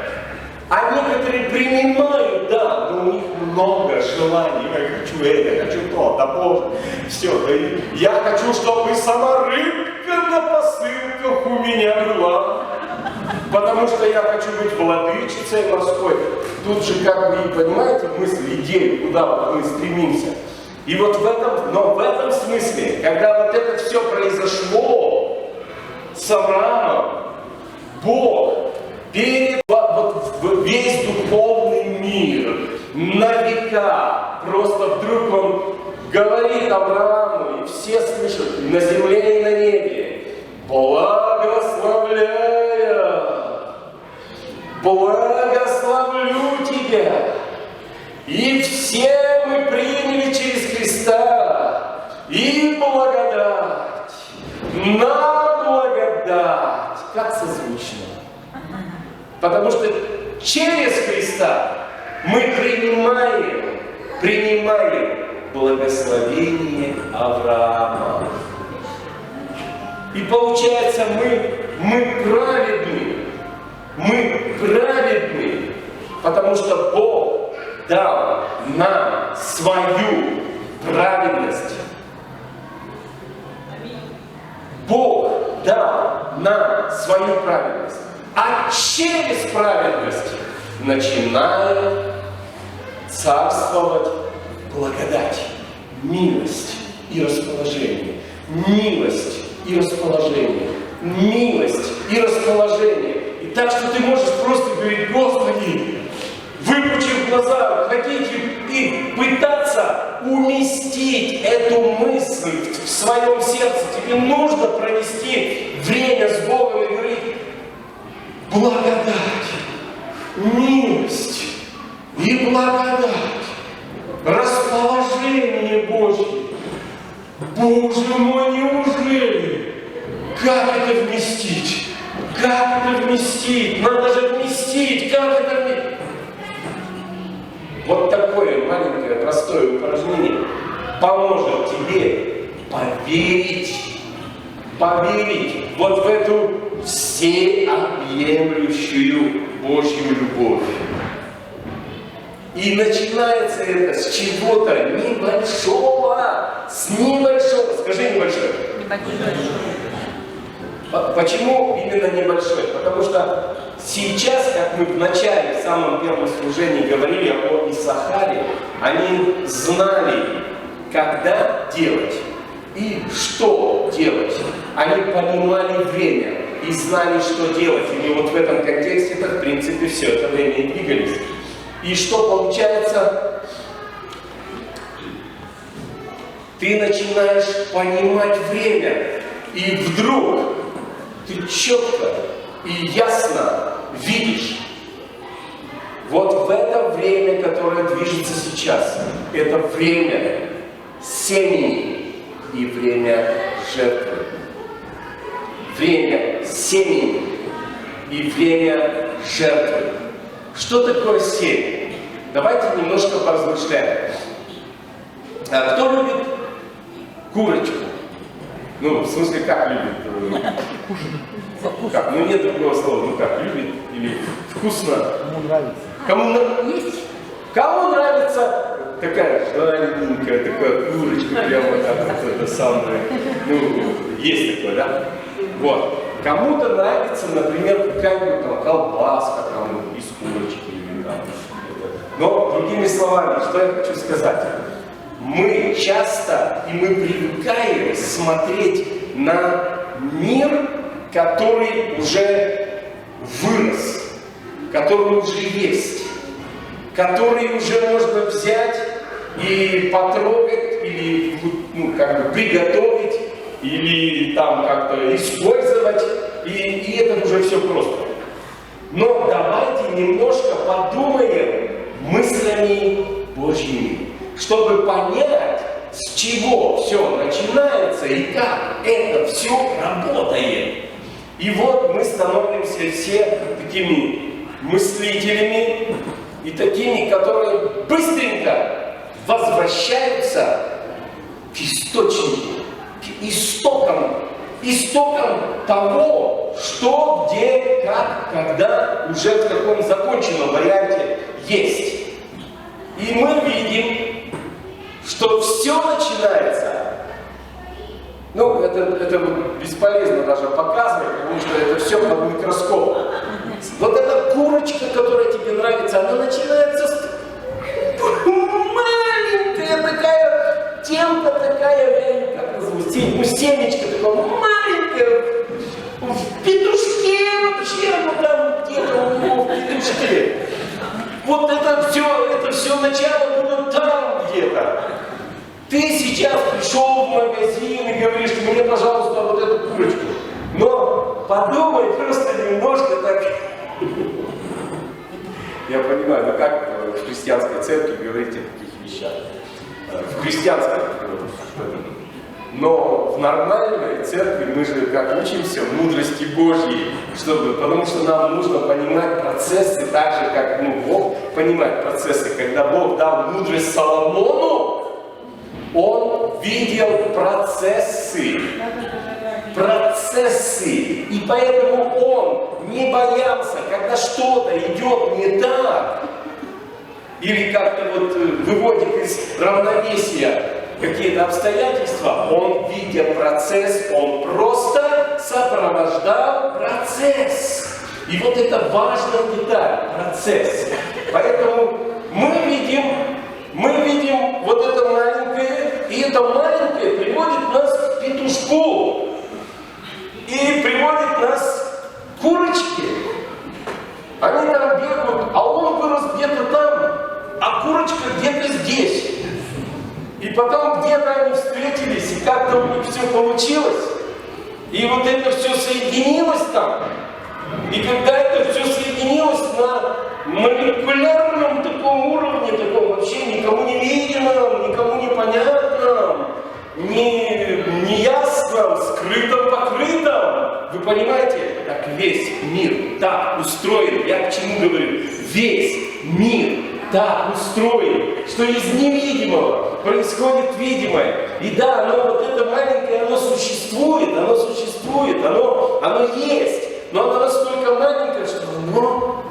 А некоторые принимают, да, но у них много желаний. Я хочу это, хочу то, да Боже, все. Да, я хочу, чтобы сама рыбка на посылках у меня была. Потому что я хочу быть владычицей морской. Тут же как бы, понимаете, мысль, идею, куда вот мы стремимся. И вот в этом смысле, когда вот это все произошло с Авраамом, Бог перед весь духовный мир на века, просто вдруг он говорит Аврааму, и все слышат, на земле и на небе, благословлю тебя. И все мы приняли через Христа и благодать, на благодать. Как созвучно. Потому что через Христа мы принимаем благословение Авраама. И получается, мы праведны, потому что Бог дал нам свою праведность. Бог дал нам свою праведность. А через праведность начинает царствовать благодать, милость и расположение. Милость и расположение. Милость и расположение. И так, что ты можешь просто говорить: Господи, выпучив глаза, хотите и пытаться уместить эту мысль в своем сердце. Тебе нужно провести время с Богом и говорить: благодать, милость и благодать, расположение Божье. Боже мой, неужели? Как это вместить? Как это вместить? Надо же вместить. Как это вместить? Вот такое маленькое, простое упражнение поможет тебе поверить вот в эту всеобъемлющую Божью любовь. И начинается это с чего-то небольшого, скажи небольшое. Почему именно небольшой? Потому что сейчас, как мы в начале, в самом первом служении говорили о Исахаре, они знали, когда делать и что делать. Они понимали время и знали, что делать. И вот в этом контексте, в принципе, все это время и двигались. И что получается? Ты начинаешь понимать время, и вдруг ты четко и ясно видишь. Вот в это время, которое движется сейчас, это время семени и время жертвы. Время семени и время жертвы. Что такое семя? Давайте немножко поразмышляем. А кто любит курочку? Ну, в смысле, как любит? Как? Ну, нет другого слова. Ну, как, любит или вкусно? Кому нравится. Кому нравится такая жирненькая, такая курочка, прямо так вот это самое. Ну, есть такое, да? Вот. Кому-то нравится, например, какая-нибудь там колбаска там, из курочки или там. Но, другими словами, что я хочу сказать? Мы часто и мы привыкаем смотреть на мир, который уже вырос, который уже есть, который уже можно взять и потрогать, или как бы приготовить, или там как-то использовать, и это уже все просто. Но давайте немножко подумаем мыслями Божьими, чтобы понять, с чего все начинается и как это все работает. И вот мы становимся все такими мыслителями и такими, которые быстренько возвращаются к источнику, к истокам того, что, где, как, когда уже в таком законченном варианте есть. И мы видим, что все начинается. Ну, это бесполезно даже показывать, потому что это все под микроскопом. Вот эта курочка, которая тебе нравится, она начинается с маленькая такая, темка такая, как называется, семечко такое маленькое, в петушке вообще, ну там где-то у него в петушке. Вот это все начало было там где-то. Ты сейчас пришел в магазин и говоришь, мне, пожалуйста, вот эту курочку. Но подумай просто немножко так. Я понимаю, ну как в христианской церкви говорить о таких вещах? В христианской. Но в нормальной церкви мы же как учимся мудрости Божьей, потому что нам нужно понимать процессы так же, как Бог понимает процессы. Когда Бог дал мудрость Соломону, он видел процессы. И поэтому он не боялся, когда что-то идет не так, или как-то вот выводит из равновесия какие-то обстоятельства, он, видя процесс, он просто сопровождал процесс. И вот это важная деталь, процесс. Поэтому мы видим вот это маленькое, и это маленькое приводит нас к петушку. И приводит нас к курочке. Они там бегают, а он вырос где-то там, а курочка где-то здесь. И потом где-то они встретились, и как-то у них все получилось. И вот это все соединилось там. И когда это все соединилось на молекулярном таком уровне, таком вообще никому не видимом, никому не понятном, неясном, скрытом, покрытом. Вы понимаете, как весь мир так устроен. Я к чему говорю? Весь мир так устроен, что из невидимого происходит видимое. И да, оно вот это маленькое, оно существует, оно есть. Но оно настолько маленькое, что оно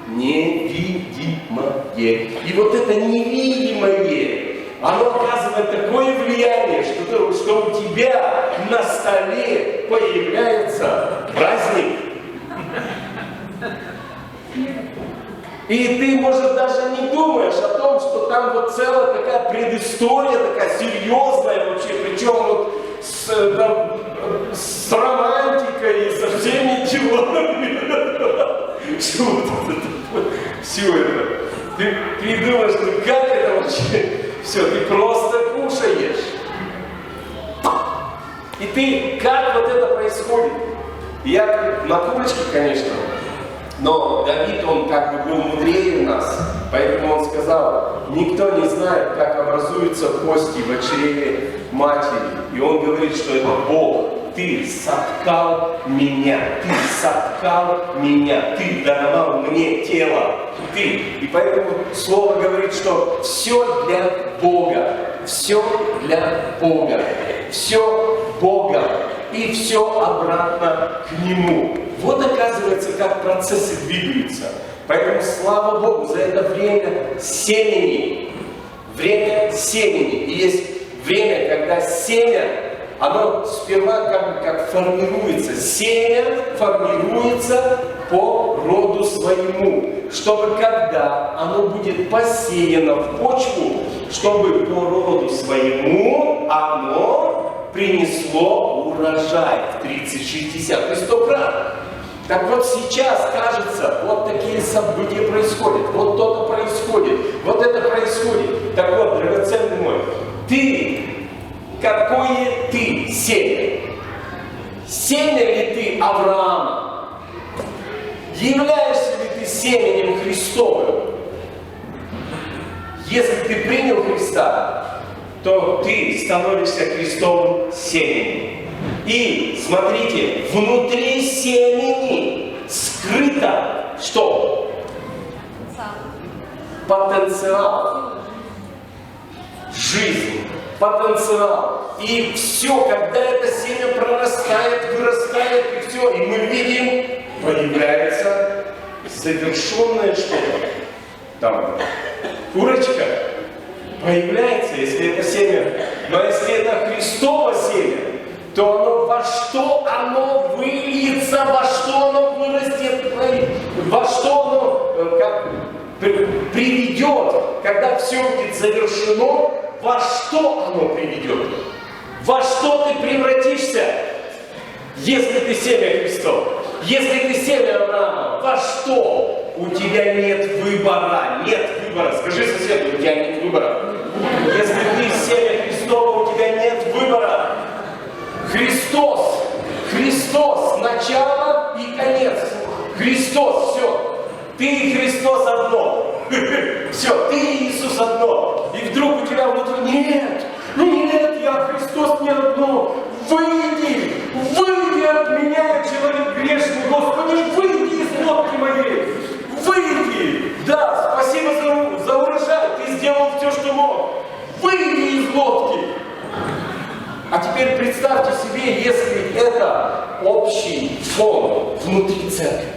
невидимое. И вот это невидимое, оно оказывает такое влияние, что у тебя на столе появляется праздник. И ты, может, даже не думаешь о том, что там вот целая такая предыстория, такая серьезная вообще, причем вот с романтикой и со всеми делами. Что вот это? Все это. Ты думаешь, ну как это вообще? Все, ты просто кушаешь. И ты, как вот это происходит? Я на курочке, конечно, Но Давид, он как бы был мудрее нас, поэтому он сказал, никто не знает, как образуются кости в чреве матери. И он говорит, что это Бог. Ты соткал меня, ты даровал мне тело, ты. И поэтому Слово говорит, что все для Бога, все для Бога, все Бога и все обратно к Нему. Вот оказывается, как процессы двигаются. Поэтому слава Богу за это время семени. Время семени. И есть время, когда семя, оно сперва как формируется. Семя формируется по роду своему. Чтобы когда оно будет посеяно в почву, чтобы по роду своему оно принесло урожай в 30, 60 и 100 крат. Так вот сейчас, кажется, вот такие события происходят, вот то-то происходит, вот это происходит. Так вот, драгоценный мой, ты, какое ты семя? Семя ли ты Авраама? Являешься ли ты семенем Христовым? Если ты принял Христа, то ты становишься Христовым семенем. И смотрите, внутри семени скрыто что? Потенциал. Жизнь. Потенциал. И все, когда это семя прорастает, вырастает, и все, и мы видим, появляется завершенное что-то. Там курочка появляется, если это семя. Но если это Христово семя, то оно во что оно выльется, во что оно вырастет, во что оно как приведет, когда все будет завершено, во что оно приведет, во что ты превратишься, если ты семя Христово, если ты семя Авраама, во что? У тебя нет выбора, Скажи соседу, у тебя нет выбора. Если ты семя Христово, у тебя нет выбора. Христос, начало и конец. Христос, все. Ты и Христос одно. Все, ты и Иисус одно. И вдруг у тебя внутри, нет, я Христос не одно. Выйди от меня, я человек грешный, Господи, выйди из лодки моей. Выйди. Да, спасибо за урожай, ты сделал все, что мог. Выйди из лодки. А теперь представьте себе, если это общий фон внутри церкви.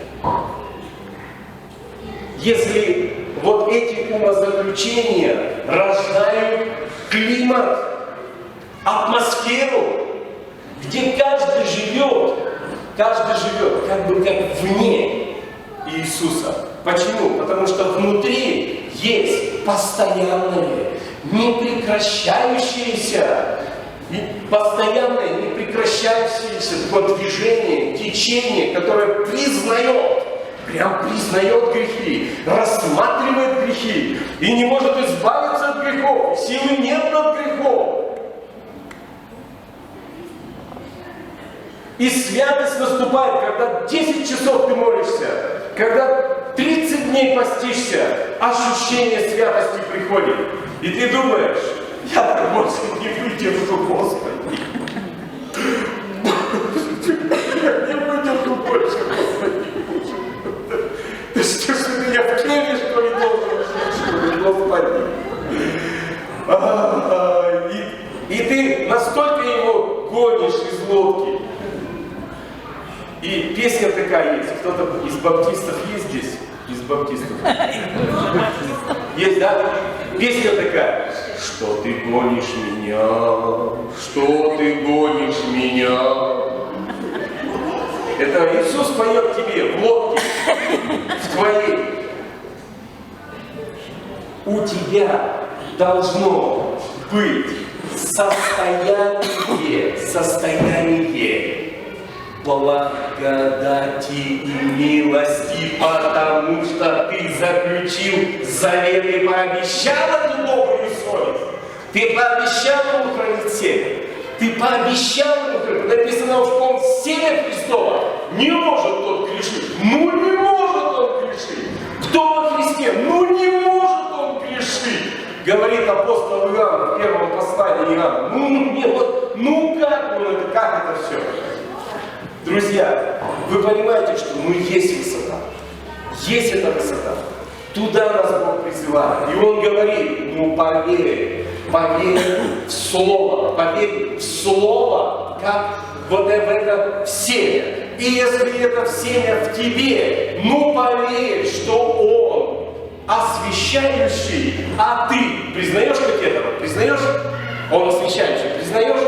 Если вот эти умозаключения рождают климат, атмосферу, где каждый живет как бы как вне Иисуса. Почему? Потому что внутри есть постоянное, постоянное, непрекращающееся такое движение, течение, которое признает грехи, рассматривает грехи и не может избавиться от грехов. Силы нет над грехом. И святость наступает, когда 10 часов ты молишься, когда 30 дней постишься, ощущение святости приходит. И ты думаешь, я так больше не выдержу, Господи. Я не выдержу больше, Господи. Да что ж ты меня в келье, что ли, должен, Господи? И ты настолько его гонишь из лодки. И песня такая есть. Кто-то из баптистов есть здесь? Из баптистов. Есть, да? Песня такая. Что ты гонишь меня? Что ты гонишь меня? Это Иисус поет тебе в лодке, в твоей. У тебя должно быть состояние благодати и милости, потому что ты заключил завет и пообещал эту добрую совесть. Ты пообещал ему хранить семя. Ты пообещал ему хранить. Написано, что он семя Христова не может тот грешить. Ну не может Друзья, вы понимаете, что есть высота. Есть эта высота. Туда нас Бог призывает. И Он говорит, поверь в Слово, поверь в Слово, как вот в это семя. И если это семя в тебе, поверь, что Он освящающий, а ты признаешь как этого? Признаешь? Он освящающий. Признаешь?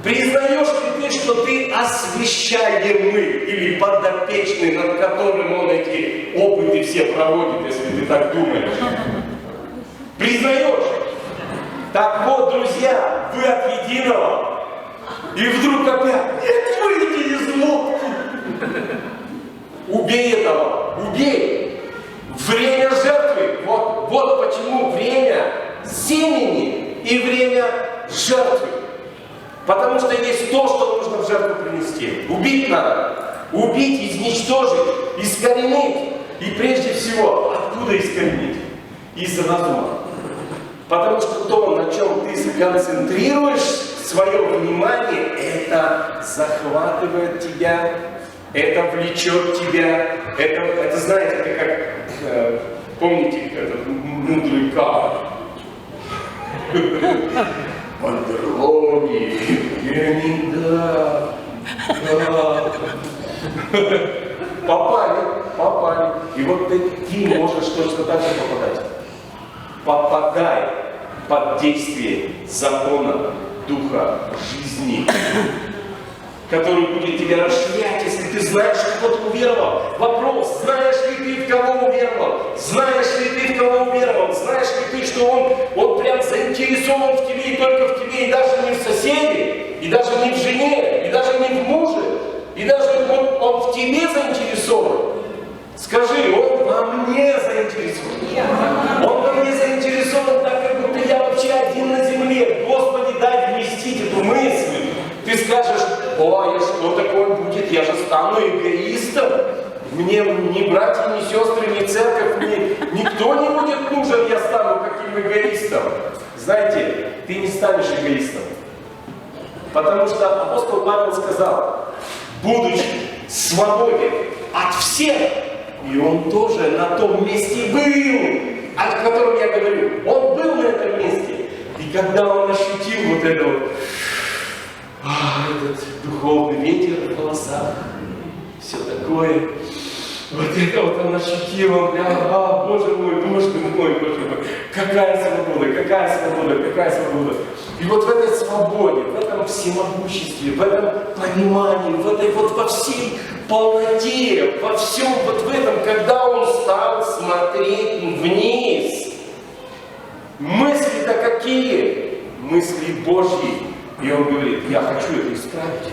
Признаешь ли ты, что ты освящаемый или подопечный, над которым Он эти опыты все проводит, если ты так думаешь? Признаешь? Так вот, друзья, вы от единого. И вдруг опять, нет, выйди из лодки. Убей этого, убей. Время жертвы. Вот почему время семени и время жертвы. Потому что есть то, что нужно в жертву принести. Убить надо. Убить, изничтожить, искоренить. И прежде всего, откуда искоренить? Из разума. Потому что то, на чем ты сконцентрируешь свое внимание, это захватывает тебя, это влечет тебя. Это знаете, это как, помните, этот мудрый Каф? По дороге, и они, да. Попали. И вот ты можешь точно так же попадать. Попадай под действие закона Духа жизни, который будет тебя расширять, если ты знаешь, что ты уверовал. Вопрос, знаешь ли ты, в кого уверовал? Знаешь ли ты, в кого уверовал? Знаешь ли ты, что он прям заинтересован в тебе и только в тебе, и даже не в соседе, и даже не в жене, и даже не в муже, и даже он в тебе заинтересован? Скажи, он во мне заинтересован. Он во мне заинтересован так, как будто я вообще один на земле. Господи, дай вместить эту мысль. Ты скажешь, ой, что такое будет? Я же стану эгоистом. Мне ни братья, ни сестры, ни церковь, никто не будет нужен, я стану каким эгоистом. Знаете, ты не станешь эгоистом. Потому что апостол Павел сказал, будучи свободен от всех, и он тоже на том месте был, о котором я говорю. Он был на этом месте. И когда он ощутил вот это вот, этот духовный ветер в волосах, все такое, вот это вот он ощутил, он прям, Боже мой, какая свобода, какая свобода, какая свобода. И вот в этой свободе, в этом всемогуществе, в этом понимании, в этой вот во всей полноте, во всем вот в этом, когда он стал смотреть вниз, мысли-то какие? Мысли Божьи. И он говорит, я хочу это исправить.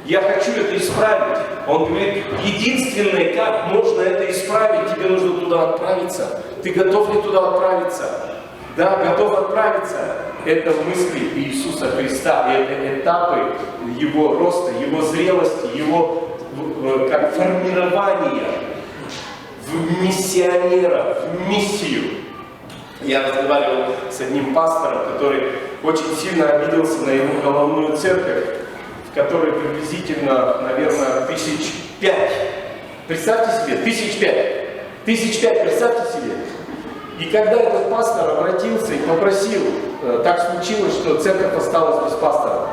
Я хочу это исправить. Он говорит, единственное, как можно это исправить, тебе нужно туда отправиться. Ты готов ли туда отправиться? Да, готов отправиться. Это мысли Иисуса Христа. И это этапы Его роста, Его зрелости, Его как формирования в миссионера, в миссию. Я разговаривал с одним пастором, который очень сильно обиделся на его головную церковь, в которой приблизительно, наверное, 1005. Представьте себе, 1005. 1005, представьте себе. И когда этот пастор обратился и попросил, так случилось, что церковь осталась без пастора.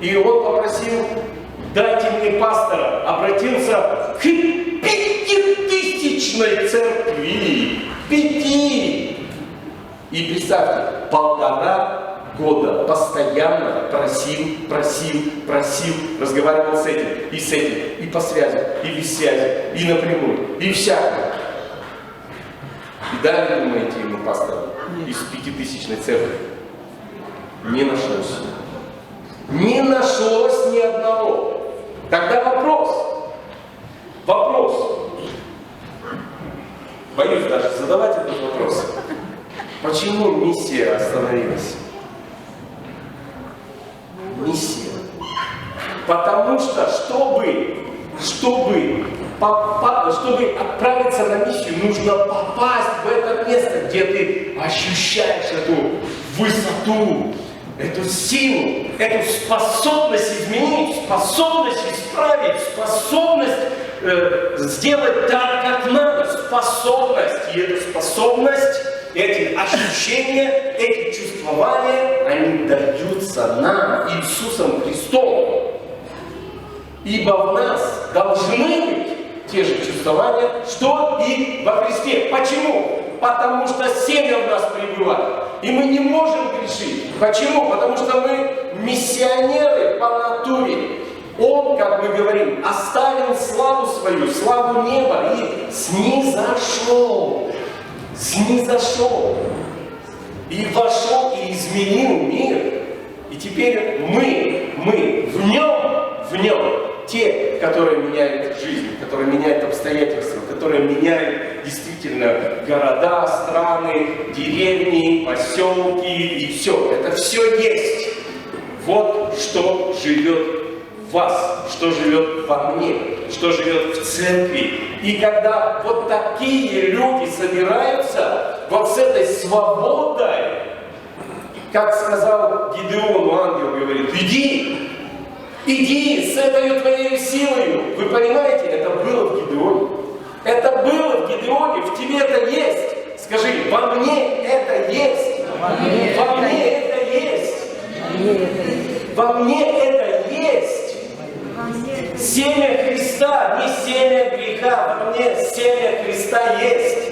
И он попросил, дайте мне пастора, обратился к 5000-ной церкви. 5. И представьте, 1,5 года постоянно просил, разговаривал с этим, и по связи, и без связи, и напрямую, и всякое. И дали, думаете, ему пастора из 5000-ной церкви? Не нашлось. Не нашлось ни одного. Тогда вопрос. Боюсь даже задавать этот вопрос. Почему миссия остановилась? Миссия. Потому что, чтобы отправиться на миссию, нужно попасть в это место, где ты ощущаешь эту высоту, эту силу, эту способность изменить, способность исправить, способность сделать так, как надо, способность. И эта способность, эти ощущения, эти чувствования, они даются нам, Иисусом Христом. Ибо в нас должны быть те же чувствования, что и во Христе. Почему? Потому что семя в нас пребывает. И мы не можем грешить. Почему? Потому что мы миссионеры по натуре. Он, как мы говорим, оставил славу свою, славу неба и снизошел. Снизошел. И вошел, и изменил мир. И теперь мы в нем, те, которые меняют жизнь, которые меняют обстоятельства, которые меняют действительно города, страны, деревни, поселки и все. Это все есть. Вот что живет в вас, что живет во мне, что живет в церкви. И когда вот такие люди собираются вот с этой свободой, как сказал Гидеону, ангел говорит, иди с этой твоей силой. Вы понимаете, это было в Гидеоне. Это было в Гидеоне, в тебе это есть. Скажи, во мне это есть. Во мне это есть. Во мне это есть. Семя Христа, не семя греха, во мне семя Христа есть.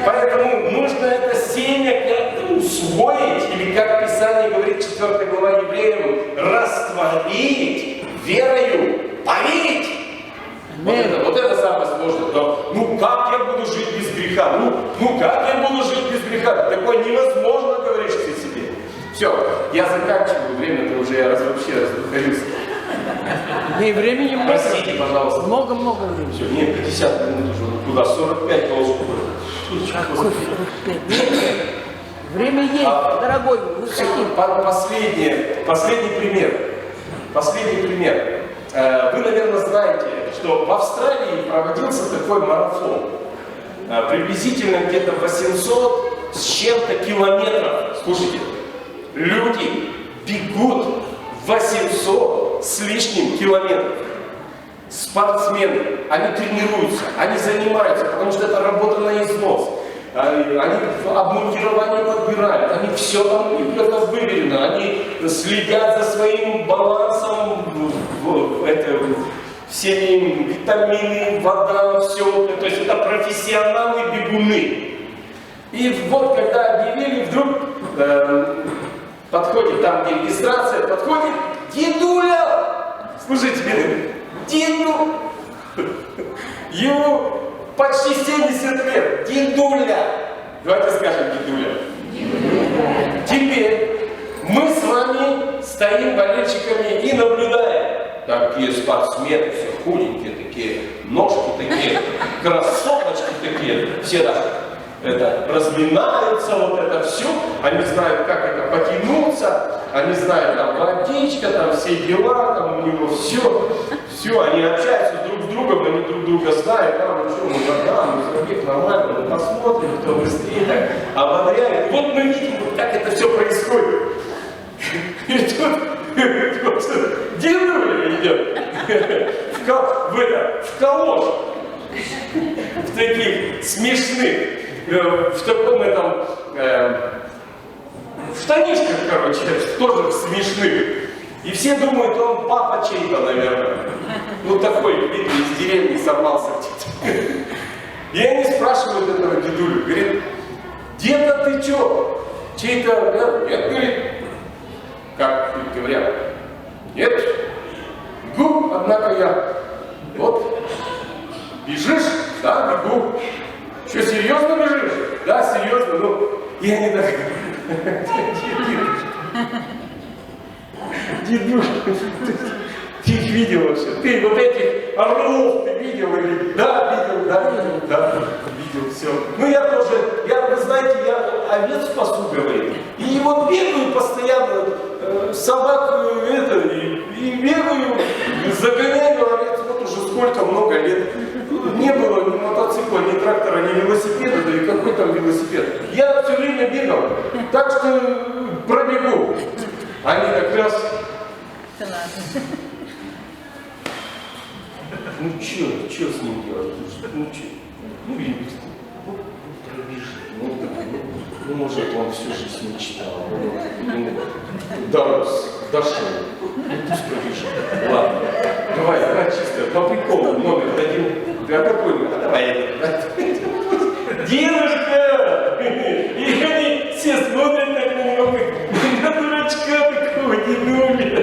Поэтому нужно это семя как-то усвоить, или как Писание говорит, 4 глава Евреям, растворить верою, поверить. Вот это самое сложное. Ну как я буду жить без греха? Ну как я буду жить без греха? Такое невозможно, говоришь ты себе. Все, я заканчиваю, время-то уже я вообще раздухарился. Не, времени много. Простите, пожалуйста. Много времени. Все, нет, 50 минут уже. Куда? 45 должен быть. Какой 45? Время есть, дорогой. Последний пример. Вы, наверное, знаете, что в Австралии проводился такой марафон. Приблизительно где-то 800 с чем-то километров. Слушайте, люди бегут 800 с лишним километров. Спортсмены, они тренируются, они занимаются, потому что это работа на износ. Они обмундирование подбирают, они все там это выверено, они следят за своим балансом, всеми витамины, вода, все. То есть это профессионалы бегуны. И вот когда объявили, вдруг подходит там, где регистрация, подходит дедуля! Слушайте, деду! Ему почти 70 лет. Дедуля! Давайте скажем дедуля. Теперь мы с вами стоим болельщиками и наблюдаем. Такие спортсмены, все худенькие такие, ножки такие, красоточки такие, все даже разминаются, вот это все, они знают, как это потянуться, они знают, там, водичка, там, все дела, там, у него все, они общаются друг с другом, они друг друга знают, там, ну что, мы забег нормально, мы посмотрим, кто быстрее, так, ободряет. И вот мы видим, вот как это все происходит. И тут дедуля идет в калош, в таких смешных, в таком этом, в штанишках, короче, тоже смешных. И все думают, он папа чей-то, наверное. Ну такой, видно, из деревни сорвался где-то. И они спрашивают этого дедулю, говорит, деда ты чё? Чей-то, нет, говорит, как говорят, нет, бегу, однако я, вот, бежишь, да, бегу. Что, серьезно бежишь? Да, серьезно, ну, и они так, дедушка, ты их видел вообще? Ты вот этих орлов ты видел? Или, да, видел, все. Ну, я тоже, вы знаете, я овец пасу, говорит, и вот бегаю постоянно, собак, и бегаю, загоняю овец, вот уже сколько, много лет. Не было ни мотоцикла, ни трактора, ни велосипеда, да и какой там велосипед. Я все время бегал, так что пробегу. Они как раз... Ну что с ним делать? Ну что? Ну или пробежит. Ну, может, он всю жизнь мечтал. Дорос, дошел. Ну пусть пробежит. Ладно. Давай чисто, по приколу номер дадим. Да какой номер? Давай этот. Дедушка! И они все смотрят так на него, как на дурачка такого, дедуля.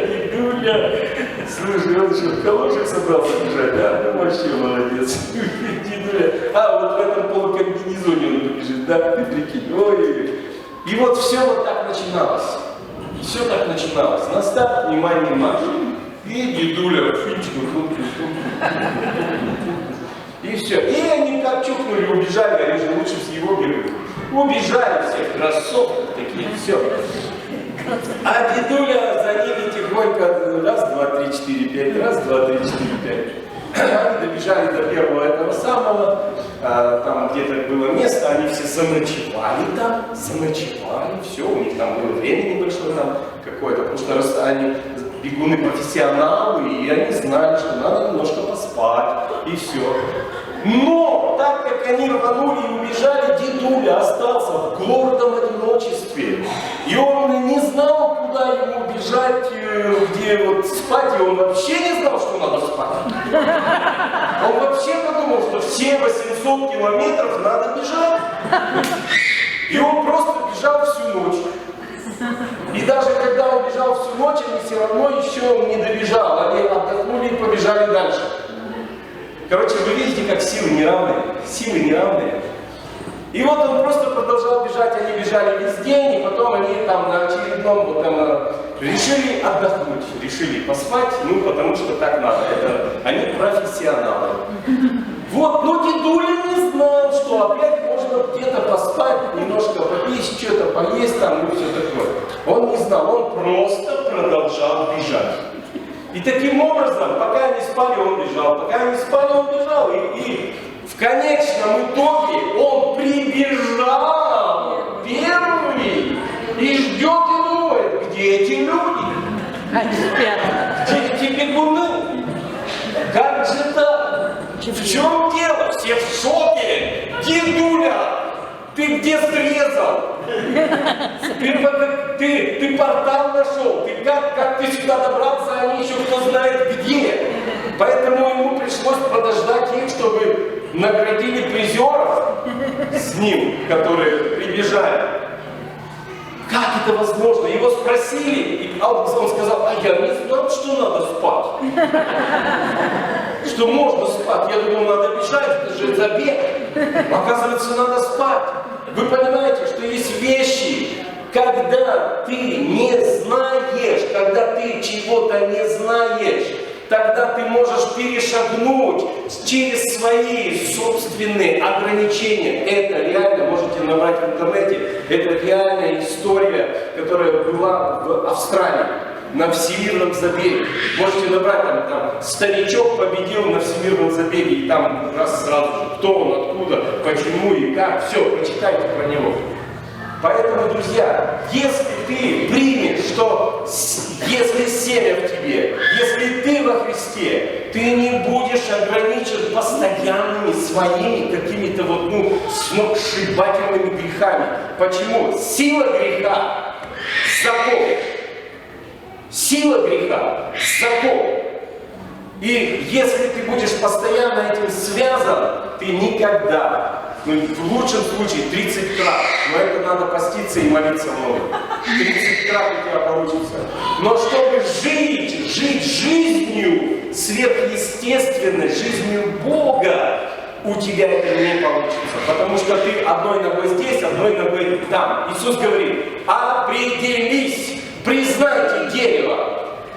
Слушай, он что, в калошек собрался бежать, да? Ну вообще молодец. Дедуля. А, вот в этом полукомбинезоне он побежит, да? Ты прикинь. Ой. И вот все вот так начиналось. Все так начиналось. На старт, внимание, марш. И дедуля, и все. И они как чухнули, убежали, они же лучше с его мира. Убежали все в кроссовках такие, все. А дедуля за ними тихонько, раз, два, три, четыре, пять, раз, два, три, четыре, пять. Они добежали до первого этого самого, там где-то было место, они все заночевали там, все, у них там было время небольшое там какое-то, потому что они бегуны профессионалы, и они знали, что надо немножко поспать, и все. Но, так как они рванули и убежали, дедуля остался в гордом одиночестве. И он не знал, куда ему бежать, где вот спать, и он вообще не знал, что надо спать. Он вообще подумал, что все 800 километров надо бежать. И он просто бежал всю ночь. И даже когда он бежал всю ночь, они все равно еще не добежал. Они отдохнули и побежали дальше. Короче, вы видите, как силы неравные. Силы неравные. И вот он просто продолжал бежать, они бежали весь день, и потом они там на очередном вот там решили отдохнуть, решили поспать, ну потому что так надо. Это они профессионалы. Вот, но дедуля не знал, что опять можно где-то поспать, немножко попить, что-то поесть там и все такое. Он не знал, он просто продолжал бежать. И таким образом, пока они спали, он бежал, пока они спали, он бежал. И в конечном итоге он прибежал первый и ждет и думает, где эти люди? Где эти бегуны? Как же так? В чем дело? Все в шоке. Дедуля, ты где срезал? Ты портал нашел. Ты как ты сюда добраться, они еще кто знает где. Поэтому ему пришлось подождать их, чтобы наградили призеров с ним, которые прибежали. Как это возможно? Его спросили, а он сказал, а я не знал, что надо спать. Что можно спать. Я думал, надо бежать, это же забег. Оказывается, надо спать. Вы понимаете, что есть вещи, когда ты не знаешь, когда ты чего-то не знаешь, тогда ты можешь перешагнуть через свои собственные ограничения. Это реально, можете набрать в интернете, это реальная история, которая была в Австралии, на всемирном забеге. Можете набрать там старичок победил на всемирном забеге, и там раз сразу же, кто он, откуда, почему и как, все, прочитайте про него. Поэтому, друзья, если ты примешь, что если семя в тебе, если ты во Христе, ты не будешь ограничен постоянными своими какими-то вот, сногсшибательными грехами. Почему? Сила греха – закон. Сила греха – закон. И если ты будешь постоянно этим связан, ты никогда, в лучшем случае 30 крат, но это надо поститься и молиться много. 30 крат у тебя получится. Но чтобы жить жизнью сверхъестественной, жизнью Бога, у тебя это не получится. Потому что ты одной ногой здесь, одной ногой там. Иисус говорит, определись, признайте дерево.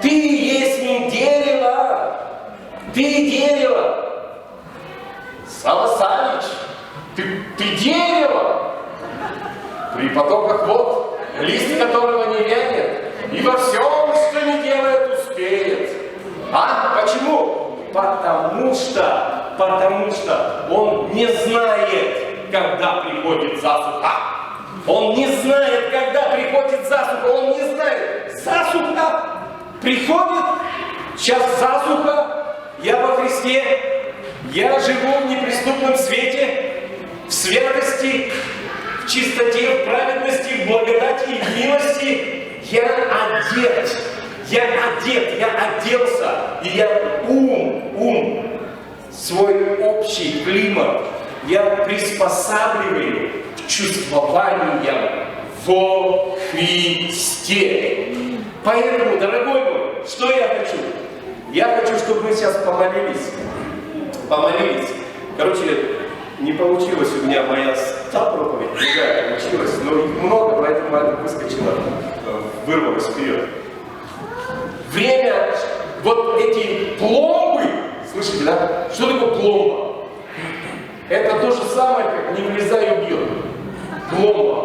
Ты есть не дерево. Ты дерево. Сава Савич, ты дерево. При потоках вод, лист которого не вянет, и во всем, что не делает, успеет. А? Почему? Потому что он не знает, когда приходит засуха. Он не знает, когда приходит засуха. Он не знает. Засуха приходит. Сейчас засуха. Я во Христе. Я живу в неприступном свете, в святости, в чистоте, в праведности, в благодати и в милости. Я одет. Я одет. Я оделся. И я ум, свой общий климат я приспосабливаю к чувствованиям во Христе. Поэтому, дорогой мой, что я хочу? Я хочу, чтобы мы сейчас помолились. Короче, не получилась у меня моя проповедь, другая получилась, но их много, поэтому это выскочило, вырвалось вперед. Время, вот эти пломбы, слышите, да? Что такое пломба? Это то же самое, как не влезай и бьет. Пломба.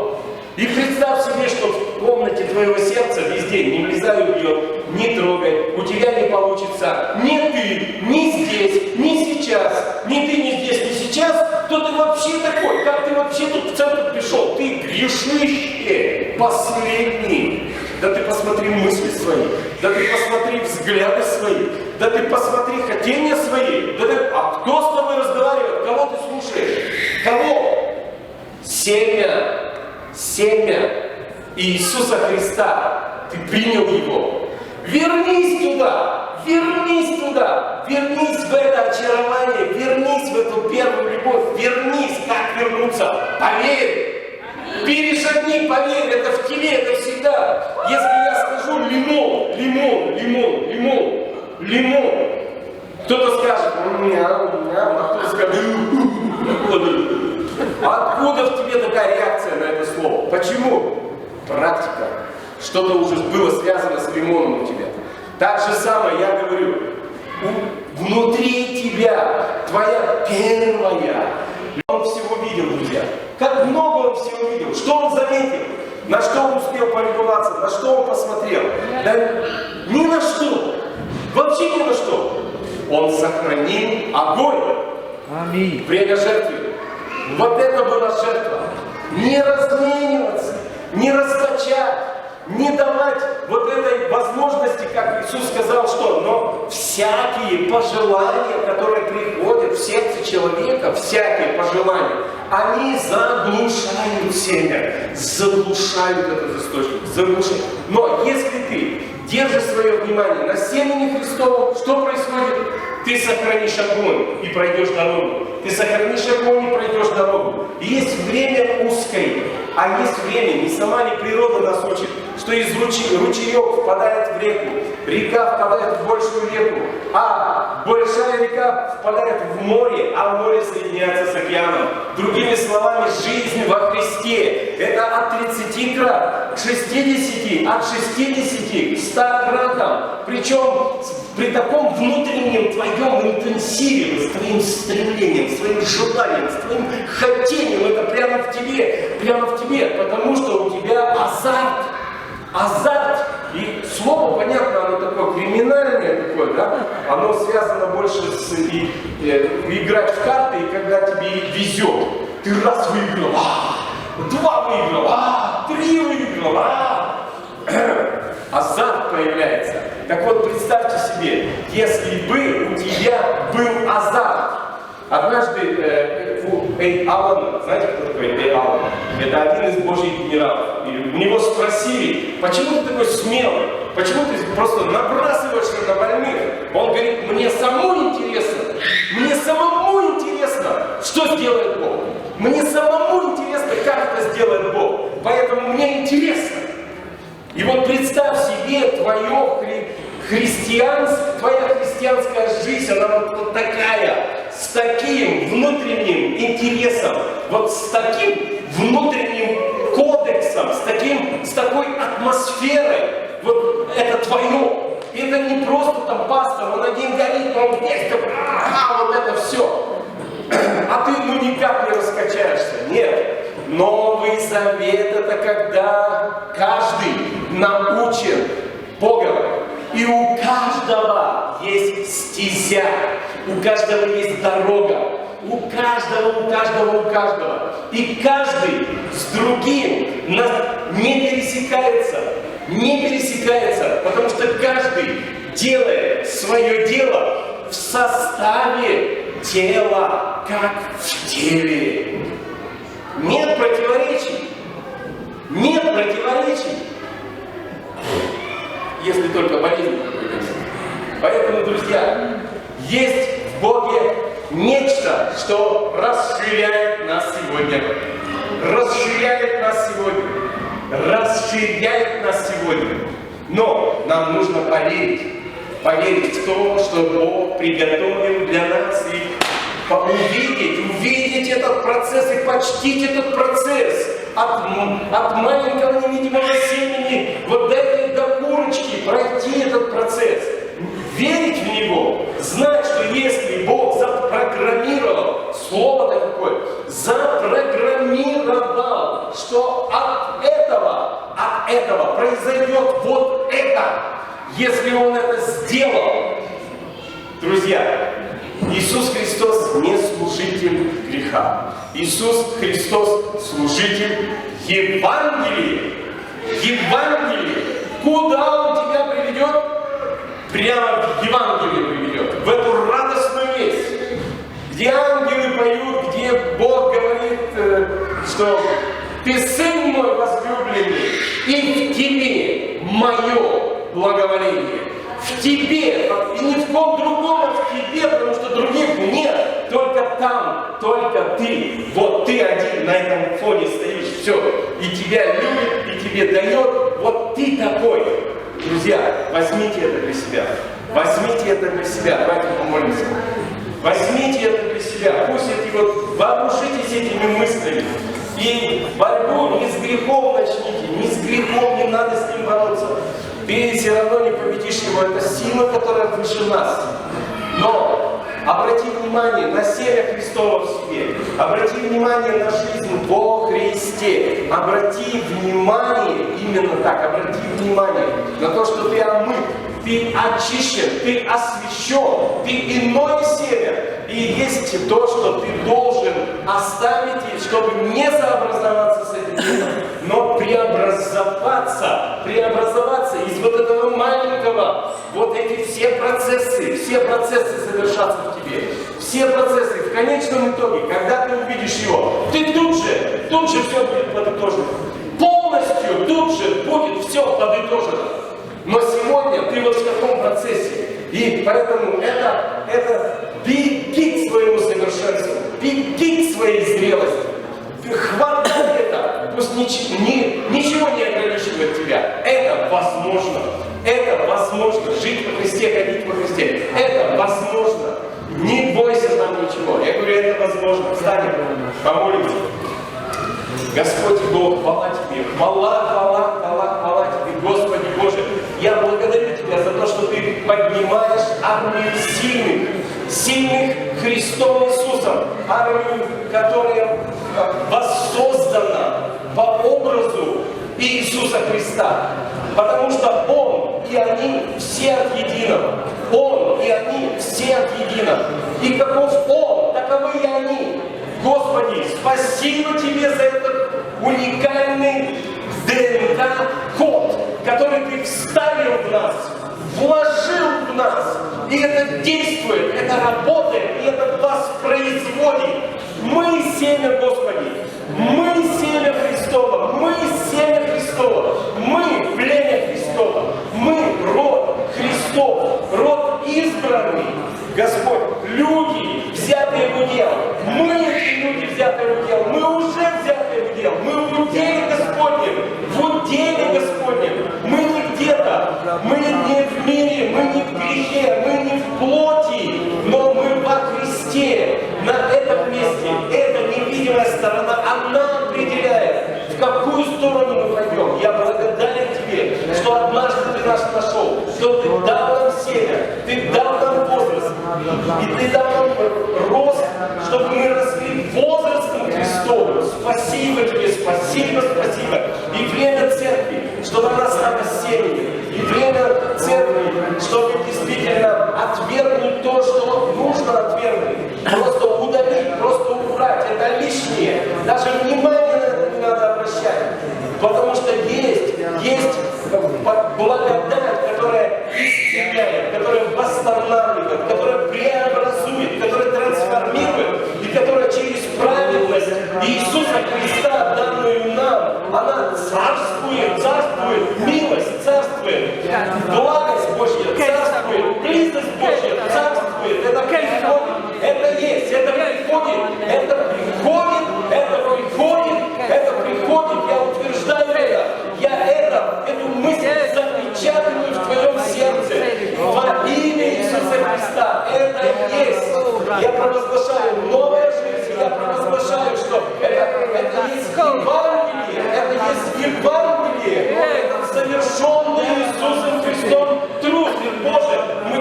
И представь себе, что в комнате твоего сердца везде не влезай и бьет, не трогай, у тебя не получится ни ты, ни здесь, ни сейчас, ни ты, ни здесь, ни сейчас. Кто ты вообще такой? Как ты вообще тут в центр пришел? Ты грешнище, последний. Да ты посмотри мысли свои, да ты посмотри взгляды свои, да ты посмотри хотения свои. Да ты... А кто с тобой разговаривает? Кого ты слушаешь? Кого? Семя Иисуса Христа. Ты принял Его. Вернись туда, вернись в это очарование, вернись в эту первую любовь, вернись. Как вернуться? Поверь. Перешагни, поверь, это в тебе, это всегда. Если я скажу лимон, кто-то скажет, а кто-то скажет, откуда в тебе такая реакция на это слово? Почему? Практика. Что-то уже было связано с лимоном у тебя. Так же самое я говорю, внутри тебя, твоя первая. Он всего видел, друзья. Как много он всего видел. Что он заметил? На что он успел полюбоваться? На что он посмотрел? Да ни на что. Вообще ни на что. Он сохранил огонь. Аминь. Время жертвы. Вот это была жертва. Не размениваться, не расточать, не давать вот этой возможности, как Иисус сказал, что, но всякие пожелания, которые приходят в сердце человека, всякие пожелания, они заглушают семя, заглушают этот источник, заглушают. Но если ты держишь свое внимание на семени Христовом, что происходит? Ты сохранишь огонь и пройдешь дорогу. Ты сохранишь огонь и пройдешь дорогу. И есть время узкое, а есть время, не сама ли природа нас учит, что из ручеек впадает в реку, река впадает в большую реку, а большая река впадает в море, а море соединяется с океаном. Другими словами, жизнь во Христе – это от 30 крат к 60, от 60 к 100 кратам. Причем при таком внутреннем твоем интенсиве, с твоим стремлением, с твоим желанием, с твоим хотением, это прямо в тебе, потому что у тебя азарт. И слово, понятно, оно такое криминальное такое, да? Оно связано больше с играть в карты, и когда тебе везет. Ты раз выиграл, 2 выиграл, 3 выиграл, азарт появляется. Так вот, представьте себе, если бы у тебя был азарт. Однажды у Эй Аллена, знаете, кто такой Эй Аллен? Это один из божьих генералов. И у него спросили, почему ты такой смелый? Почему ты просто набрасываешься на больных? Он говорит, мне самому интересно, что сделает Бог. Мне самому интересно, как это сделает Бог. Поэтому мне интересно. И вот представь себе твоя христианская жизнь, она вот такая, с таким внутренним интересом, вот с таким внутренним кодексом, с такой атмосферой, вот это твое. Это не просто там пастор, он один горит, он здесь, вот это все. А ты никак не раскачаешься. Нет. Новый Завет — это когда каждый научен Богом. И у каждого есть стезя, у каждого есть дорога, у каждого. И каждый с другим не пересекается, потому что каждый делает свое дело в составе тела, как в теле. Нет противоречий. Если только болезнь какой-то нет. Поэтому, друзья, есть в Боге нечто, что расширяет нас сегодня. Расширяет нас сегодня. Но нам нужно поверить в то, что Бог приготовил для нас, и увидеть этот процесс и почтить этот процесс. От маленького невидимого семени вот до этой до курочки пройти этот процесс. Верить в него, знать, что если Бог запрограммировал, слово-то какое, запрограммировал, что от этого произойдет вот это, если Он это сделал. Друзья, Иисус Христос не служитель греха. Иисус Христос служитель Евангелия. Куда Он тебя приведет? Прямо в Евангелие приведет, в эту радостную весть, где ангелы поют, где Бог говорит, что ты сын мой возлюбленный, и в тебе мое благоволение. В тебе, и ни в ком другом, в тебе, потому что других нет, только там, только ты. Вот ты один на этом фоне стоишь, все, и тебя любит, и тебе дает, вот ты такой. Друзья, возьмите это для себя. Давайте помолимся. Возьмите это для себя. Пусть вооружитесь этими мыслями. И борьбу не с грехом начните, не с грехом, не надо с ним бороться. Ты все равно не победишь его. Это сила, которая выше нас. Но обрати внимание на семя Христово в себе. Обрати внимание на жизнь во Христе. Обрати внимание, именно так, обрати внимание на то, что ты омыт, ты очищен, ты освящен, ты иное семя. И есть то, что ты должен оставить, чтобы не сообразоваться с этим миром, но преобразоваться из вот этого маленького, вот эти все процессы совершатся в тебе. Все процессы в конечном итоге, когда ты увидишь его, ты тут же все будет подытожено. Полностью тут же будет все подытожено. Но сегодня ты вот в таком процессе. И поэтому это беги к своему совершенству, беги к своей зрелости. Хватай это, пусть ничего не ограничивает тебя. Это возможно. Жить во Христе, ходить во Христе. Это возможно. Не бойся там ничего. Я говорю, это возможно. Встанем, помолимся. Господь Бог, хвала Тебе, хвала Тебе, Господи Боже. Я благодарю Тебя за то, что Ты поднимаешь армию сильных Христом Иисусом, армию, которая воссоздана по образу Иисуса Христа. Потому что Он и они все от единого. Он и они все от единого. И каков Он, таковы и они. Господи, спасибо Тебе за этот уникальный ДНК-код, который Ты вставил в нас, вложил в нас. И это действует, это работает, и это воспроизводит. Мы семя, Господи, мы семя Христово, мы племя Христово, мы род Христов, род избранный. Господь, люди, взятые в удел, мы эти люди, взятые в удел, мы уже взятые в удел, мы в уделе Господнем, мы не где-то, мы не в мире, мы не в грехе, мы не в плоти, но мы во Христе, на этом месте. Эта невидимая сторона, она определяет, в какую сторону мы пойдем. Я благодарен Тебе, что однажды Ты нас нашел, что Ты дал нам семя, Ты дал нам возраст, и Ты дал нам рост, чтобы мы росли возрастом Христовым. Спасибо Тебе, спасибо. И время церкви, чтобы она стала семенем. И время церкви, чтобы действительно отвергнуть то, что нужно отвергнуть. Просто удалить, Иисуса Христа, данную нам, она царствует, царствует, милость царствует, благость Божья царствует, близость Божья царствует. Это приходит, это есть, это приходит, это приходит, это приходит, это приходит. Я утверждаю это. Я эту мысль запечатываю в твоем сердце. Во имя Иисуса Христа. Это есть. Я провозглашаю новая жизнь. Я провозглашаю, что это есть Евангелие. Это есть Евангелие. Это совершенный Иисусом Христом труд. Боже, мы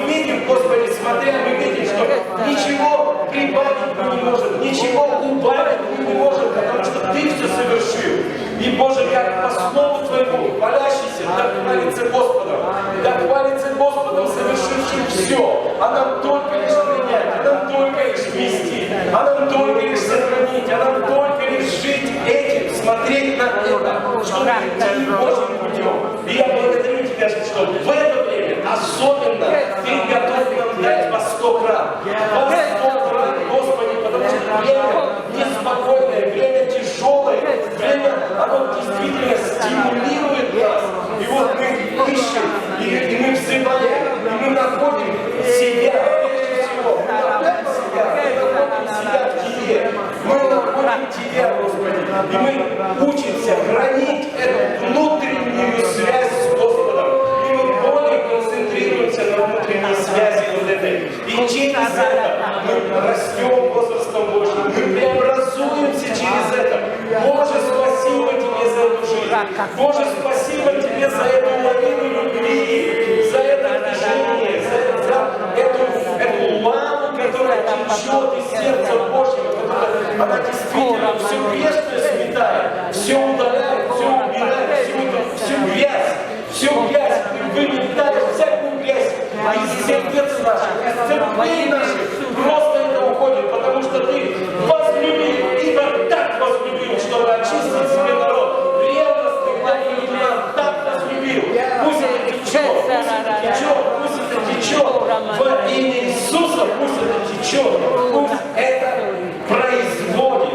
видим, Господи, смотря, мы видим, что ничего прибавить мы не можем, ничего убавить мы не можем, потому что Ты все совершил. И, Боже, как по слову Твоему, молящийся, да хвалится Господом, да хвалится Господом, совершившим все. А нам только лишь принять, а нам только лишь вместить, а нам только лишь сохранить, а нам только лишь жить этим, смотреть на это, чтобы идти Божьим путем. И я благодарю Тебя, что в это время особенно Ты готов нам дать во 100 крат. Во 100 крат, Господи, потому что время неспокойное, время тяжелое, время, оно действительно стимулирует нас. И вот мы ищем, и мы взываем, и мы находим себя, прежде всего, мы находим себя в Тебе. Мы находим Тебя, Господи, и мы учимся хранить эту внутреннюю связь с Господом. И мы более концентрируемся на внутренней связи вот этой. И через это мы растем возрастом Божьим, мы преобразуемся через это. Боже, спасибо Тебе за эту жизнь. Боже, спасибо Тебе за эту лавину любви, за это движение, за эту лаву, которая течет из сердца Божьего, которая, она действительно все грешное сметает, все удаляет, все убирает, всю грязь, Ты выметаешь всякую грязь из сердец наших, из церквей наших, просто это уходит, потому что Ты возлюбил, ибо так возлюбил, чтобы очистить себе народ. Ревностный Давид нам так возлюбил. Пусть это течет, пусть это течет во имя Иисуса, пусть это течет, пусть это производит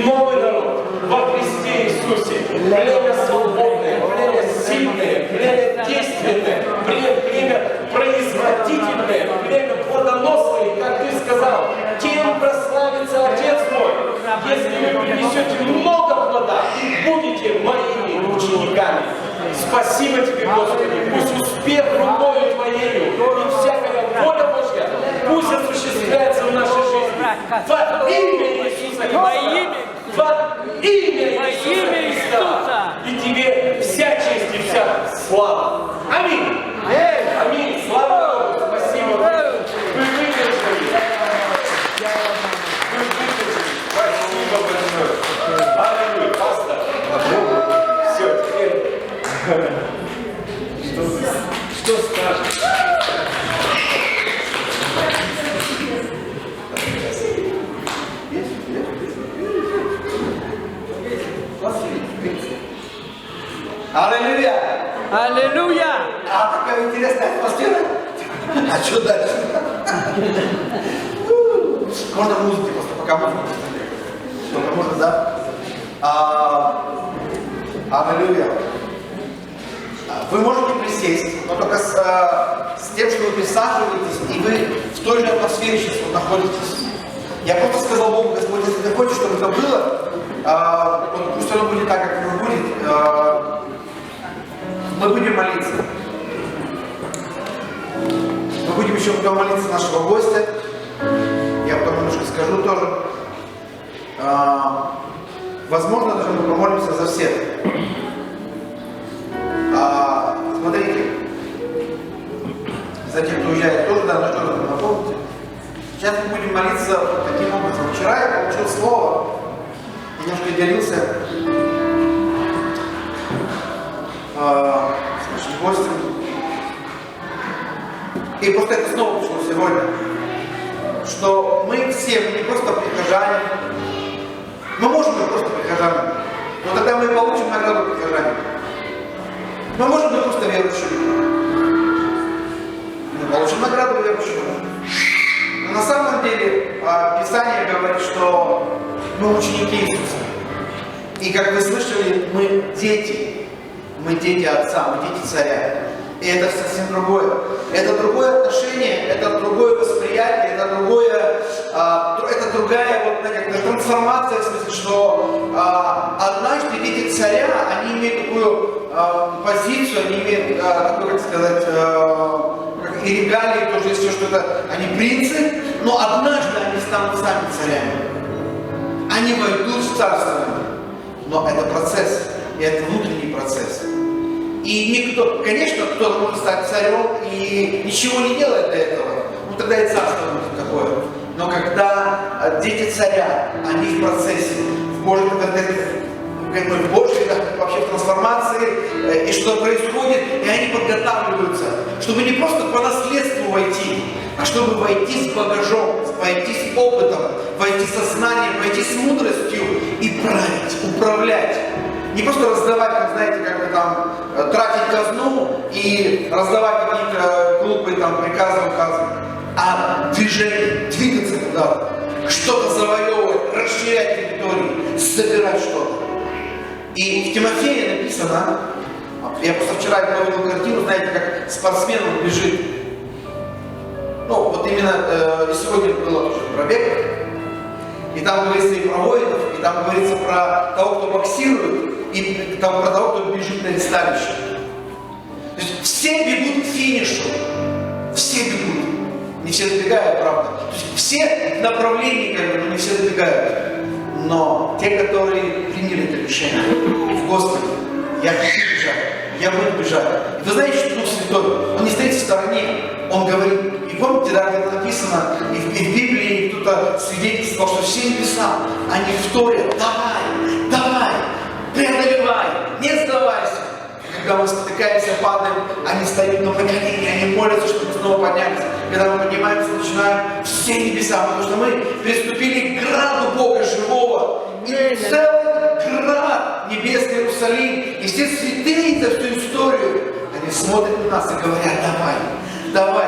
новый народ во Христе Иисусе. Племя свободное, племя сильное, племя действенное, племя производительное, племя плодоносное, как Ты сказал, тем прославится Отец мой, если вы принесете много плода и будете моими учениками. Спасибо Тебе, Господи, пусть успех рукою Твоею и всякая воля Божья пусть осуществляется в нашей жизни. Во имя Иисуса Христа. Во имя Иисуса Христа. И Тебе вся честь и вся слава. Аминь. Аминь. Слава Богу. Спасибо. Вы выдержали. Спасибо большое. Аллилуйя. Пастор. Все, теперь. Что скажешь? Аллилуйя! Аллилуйя! А такая интересная атмосфера. А что дальше? Можно музыки просто, пока музыку поставить. Только можно, да? Аллилуйя! Вы можете присесть, но только с тем, что вы присаживаетесь, и вы в той же атмосфере сейчас вот находитесь. Я просто сказал Богу: Господь, если Ты хочешь, чтобы это было, пусть оно будет так, как оно будет. Мы будем молиться. Мы будем еще потом молиться нашего гостя. Я потом немножко скажу тоже. Возможно, даже мы помолимся за всех. Смотрите, за тех, кто уезжает, тоже, да, нужно напомнить. Сейчас мы будем молиться таким образом. Вчера я получил слово, немножко делился с нашим гостем. И просто это снова пришло сегодня, что мы все, мы не просто прихожане, мы можем быть просто прихожанами, но тогда мы получим награду прихожане. Мы можем быть просто верующими. Мы получим награду верующими. на самом деле Писание говорит, что мы ученики Иисуса. И как вы слышали, мы дети Отца, мы дети Царя. И это совсем другое. Это другое отношение, это другое восприятие, это другая вот, как трансформация, в смысле, что однажды дети Царя, они имеют такую позицию, они имеют такую, как сказать, и регалии, тоже есть все, что это они принцы, но однажды они станут сами царями. Они войдут в царство. Но это процесс, и это внутренний процесс. И никто, конечно, кто-то может стать царем и ничего не делает для этого. Ну тогда и царство будет такое. Но когда дети царя, они в процессе, в Божьей, в Божьей, вообще в трансформации, и что происходит, и они подготавливаются, чтобы не просто по наследству войти, а чтобы войти с багажом, войти с опытом, войти со знанием, войти с мудростью и править, управлять. Не просто раздавать, как знаете, как бы там тратить казну и раздавать какие-то глупые там приказы, указы, а движение, двигаться куда-то, что-то завоевывать, расширять территории, собирать что-то. И в Тимофее написано, я просто вчера видел картину, знаете, как спортсмен бежит. Ну, вот именно сегодня было тоже пробег, и там говорится и про воинов, и там говорится про того, кто боксирует, и там про того, кто бежит на ресталище. То есть все бегут к финишу, все бегут, не все добегают, правда. То есть все в направлении, как бы, но не все добегают. Но те, которые приняли это решение в Господе, я хочу бежать, я буду бежать. И вы знаете, что Дух Святой, Он не стоит в стороне, Он говорит, и помните, да, где написано, и в Библии кто-то свидетельствовал, что все небеса, они вторят, давай, преодолевай, не сдавайся. Когда мы спотыкаемся, падаем, они стоят на поколении, они молятся, чтобы снова подняться. Когда мы поднимаемся, начинаем все небеса, потому что мы приступили к граду Бога живого. И целый град, небесный Иерусалим, и все святые за всю историю, они смотрят на нас и говорят, давай,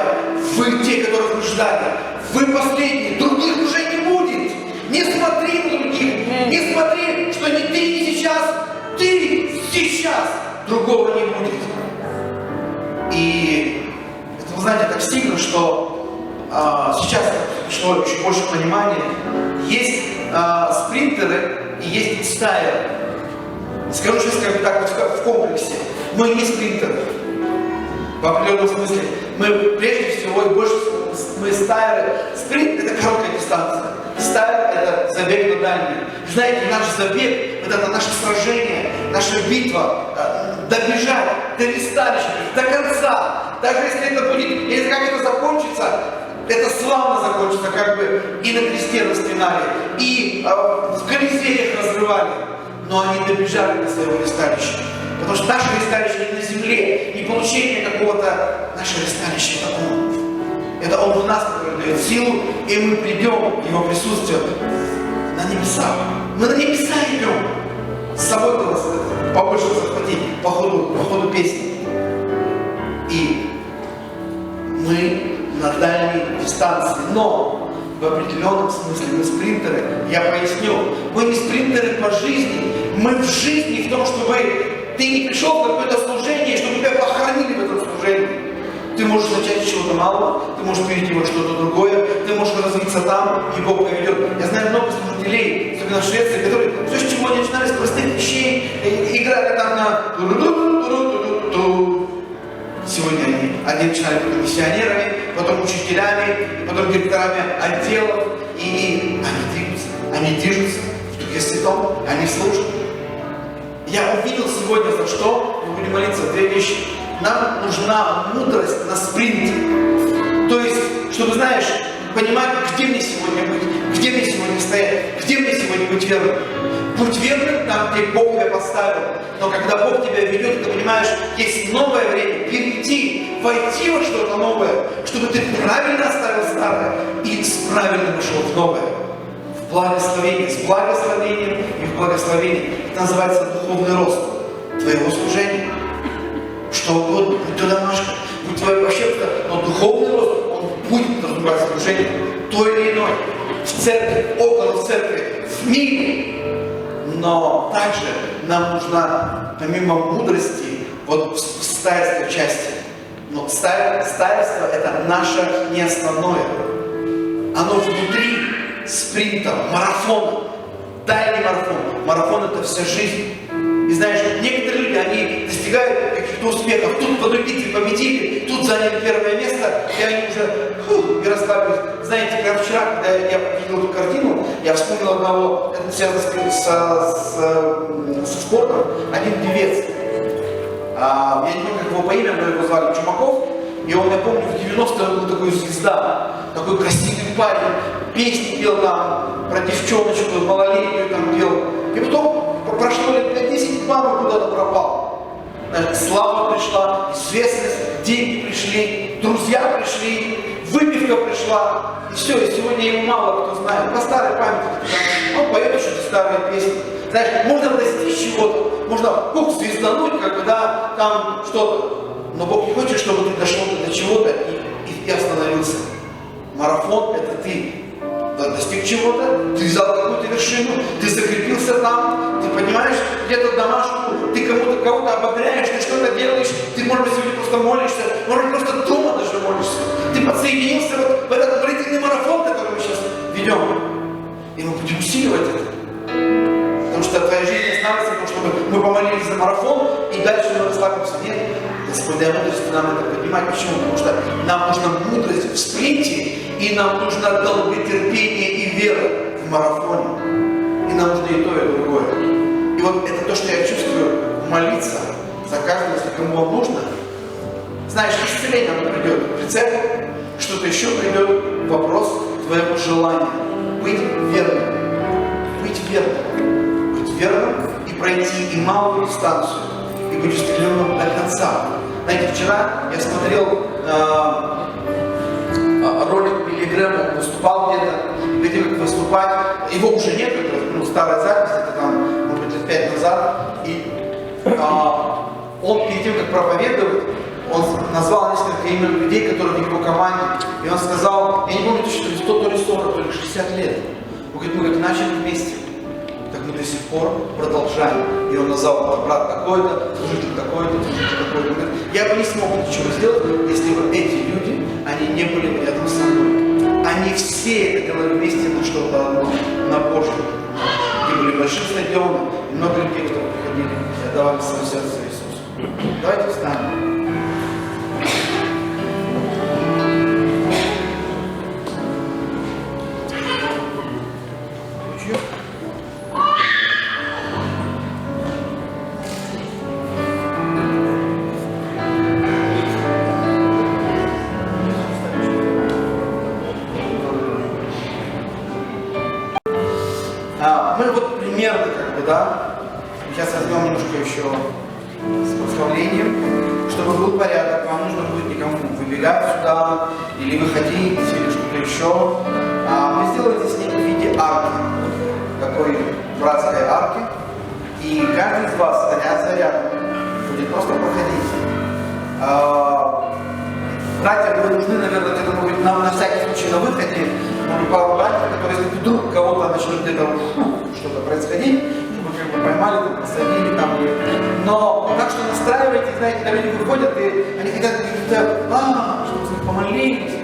вы те, которых вы ждали, вы последние, других уже не будет. Не смотри на других, не смотри, что не ты не сейчас, ты сейчас. Другого не будет. И это, вы знаете, так стильно, что сейчас пришло еще больше понимания. Есть спринтеры и есть стайеры. Скажу сейчас как бы так, в комплексе. Мы не спринтеры. В определенном смысле. Мы прежде всего и больше мы стайеры. Спринт — это короткая дистанция. Стайер — это забег на дальний. Знаете, наш забег — это наше сражение, наша битва. Добежать до ресталища, до конца. Даже если это будет, если как это закончится, это славно закончится, как бы и на кресте распинали, и в Колизеях разрывали. Но они добежали до своего ресталища. Потому что наше ресталище не на земле, не получение какого-то, наше ресталище — это Он. Это Он в нас, который дает силу, и мы придем в Его присутствие на небеса. Мы на небеса идем. С собой побольше захватить по ходу песни. И мы на дальней дистанции. Но в определенном смысле мы спринтеры. Я поясню. Мы не спринтеры по жизни. Мы в жизни в том, чтобы ты не пришел в какое-то служение, чтобы тебя похоронили в этом служении. Ты можешь начать с чего-то малого, ты можешь перейти во что-то другое, ты можешь развиться там, и Бог поведет. Я знаю много служителей, особенно в Швеции, которые все, с чего они начинали, с простых вещей, играли там на ту-ру-ду-ру-ду-ду-ду. Сегодня они начинали быть миссионерами, потом учителями, потом директорами отделов, и они движутся в Духе Святом, они служат. Я увидел сегодня, за что мы будем молиться, две вещи. Нам нужна мудрость на спринте. То есть, чтобы, знаешь, понимать, где мне сегодня быть, где мне сегодня стоять, где мне сегодня быть верным. Будь верным там, где Бог тебя поставил. Но когда Бог тебя ведет, ты понимаешь, есть новое время, перейти, войти во что-то новое, чтобы ты правильно оставил старое и правильно вошел в новое. В благословение, с благословением и в благословении. Это называется духовный рост твоего служения. Что угодно, будь то домашка, будь твой вообще, но духовный рост, он будет бывает служение, то или иное, в церкви, около церкви, в мире. Но также нам нужна, помимо мудрости, вот в старой части. Но старство это наше не основное. Оно внутри спринта, марафона. Дальний марафон. Марафон это вся жизнь. И знаешь, некоторые люди, они достигают каких-то успехов. Тут в одной битве победили, тут заняли первое место, и они уже и расслабились. Знаете, прямо вчера, когда я видел эту картину, я вспомнил одного, это связано со спортом, один певец. Я не помню, как его по имени, но его звали Чумаков. И он, я помню, в 90-е он был такой звезда, такой красивый парень, песни пел там, про девчоночку малолетнюю там пел. И потом прошло лет 5-10, мама куда-то пропал. Слава пришла, известность, деньги пришли, друзья пришли, выпивка пришла. И все, и сегодня его мало кто знает. По старой памяти, он поет еще старые песни. Знаешь, можно достичь чего-то, можно звездануть, как бы, да, там что-то. Но Бог не хочет, чтобы ты дошел до чего-то и остановился. Марафон это ты достиг чего-то, ты взял какую-то вершину, ты закрепился там, ты понимаешь, где-то домашку, ты кого-то ободряешь, ты что-то делаешь, ты, может быть, сегодня просто молишься, может быть, просто дома даже молишься. Ты подсоединился вот в этот длительный марафон, который мы сейчас ведем. И мы будем усиливать это. Потому что твоя жизнь не останется, потому что мы помолились за марафон, и дальше мы расслабимся. Нет, Господь, дай мудрости нам это поднимать. Почему? Потому что нам нужна мудрость в спринте, и нам нужно долготерпение и вера в марафоне. И нам нужно и то, и другое. И вот это то, что я чувствую, молиться за каждого, если кому вам нужно. Знаешь, исцеление оно придет, рецепт, что-то еще придет, вопрос твоего желания. Быть верным. Быть верным. Быть верным и пройти и малую дистанцию, и быть устремленным до конца. Знаете, вчера я смотрел ролик Билли Грэма, он выступал где-то, перед тем, как выступать, его уже нет, это старая запись, это там, может быть, лет 5 назад, и он перед тем, как проповедовать, он назвал несколько имен людей, которые в его команде, и он сказал, я не помню точно, то ли 100, то ли 40, то ли 60 лет. Он говорит, мы как начали вместе, так мы до сих пор продолжаем. И он назвал брат такой-то, служитель такой-то, служитель такой-то. Он говорит, я бы не смог ничего сделать, если бы эти люди, они не были бы рядом со мной. Они все это делали вместе на что-то одно, на Божье. И были большие стадионы, и много людей, которые приходили и отдавали свое сердце Иисусу. Давайте встанем. Мы вот примерно, как бы, да, сейчас возьмем немножко еще с прославлением, чтобы был порядок, вам нужно будет никому выбегать сюда, или выходить, или что-то еще. Мы сделали здесь некий в виде арки, такой братской арки, и каждый из вас, ряд за рядом, будет просто проходить. Братья, вы нужны, наверное, где-то, может быть, нам на всякий случай на выходе, может быть, пару братьев, которые, если вдруг кого-то начнет где-то что-то происходить, чтобы как бы поймали, посадили там. Но так что настраивайте, знаете, когда люди выходят, и они хотят какие-то, чтобы с них помолились,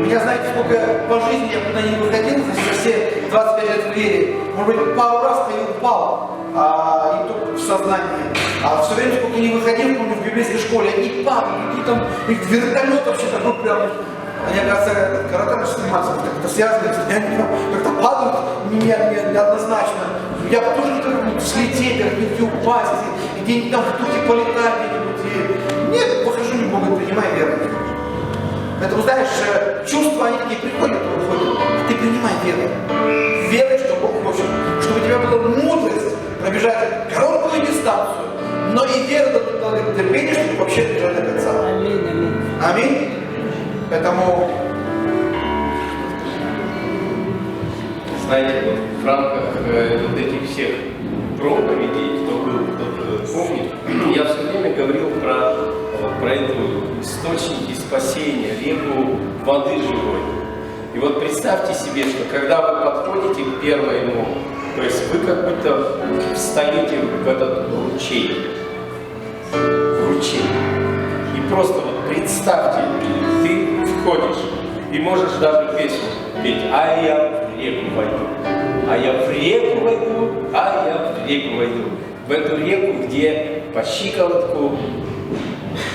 меня, знаете, сколько по жизни я куда не выходил, за все 25 лет в вере, может быть, пару раз я упал, и только в сознании. А все время, сколько не выходил, помню, в библейской школе, они падают, какие там, их вертолет вообще такой прям. Они, оказывается, каратэ снимаются, как-то связаны, они как-то падают неоднозначно. Я тоже не как слететь, где-нибудь упасть, где-нибудь там в туте полетать, где-нибудь. Нет, выхожу, не могу, принимай веру. Поэтому, знаешь, чувства, они такие приходят и уходят, а ты принимай веру. Веры, что Бог хочет, чтобы у тебя была мудрость пробежать короткую дистанцию, но и вера дала терпение, чтобы вообще бежать до конца. Аминь, аминь. Аминь. Поэтому... Знаете, вот в рамках вот этих всех проповедей, кто был, кто помнит, я все время говорил про эту источники спасения, реку воды живой. И вот представьте себе, что когда вы подходите к первому, то есть вы как будто встаете в этот ручей. И просто вот представьте, ты входишь и можешь даже песню петь: «А я в реку войду, а я в реку войду, а я в реку войду». В эту реку, где по щиколотку,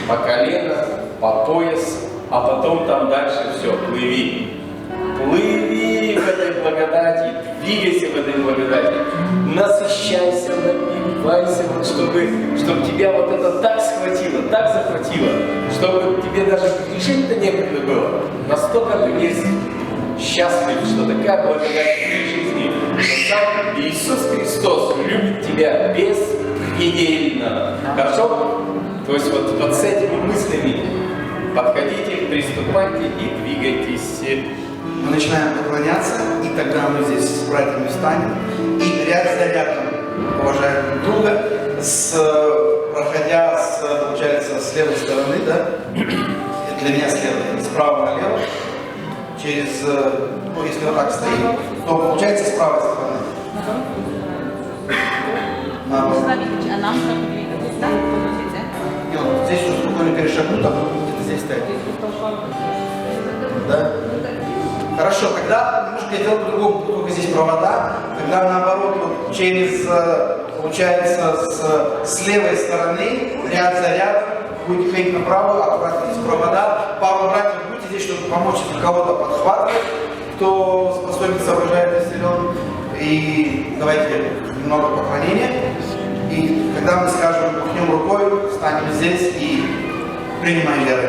по колено, по пояс, а потом там дальше все, плыви. Плыви в этой благодати, двигайся в этой благодати, насыщайся, напивайся, вот, чтобы тебя вот это так схватило, так захватило, чтобы тебе даже жить-то некогда было. Настолько ты весь счастлив, что такая благодать в твоей жизни, что сам Иисус Христос любит тебя беспредельно. Хорошо? То есть вот с этими мыслями подходите, приступайте и двигайтесь. Мы начинаем поклоняться, и тогда мы здесь с братьями встанем, и ряд за рядом уважаем друг друга, проходя, получается, с левой стороны, да, для меня слева, справа налево, через, ну, если вот так стоит, то получается с правой стороны. А нам как двигаться? И вот здесь уже спокойно перешагнут, а потом где-то здесь стоять. Да? Хорошо, когда немножко я делаю по-другому, только здесь провода, когда наоборот вот через, получается, с левой стороны, ряд за рядом, будете ходить направо, аккуратно здесь провода, пару братьев будете здесь, чтобы помочь, если кого-то подхватывать, кто способен, соображает, силен. И давайте немного поклонения. И когда мы скажем, махнем рукой, встанем здесь и принимаем веру.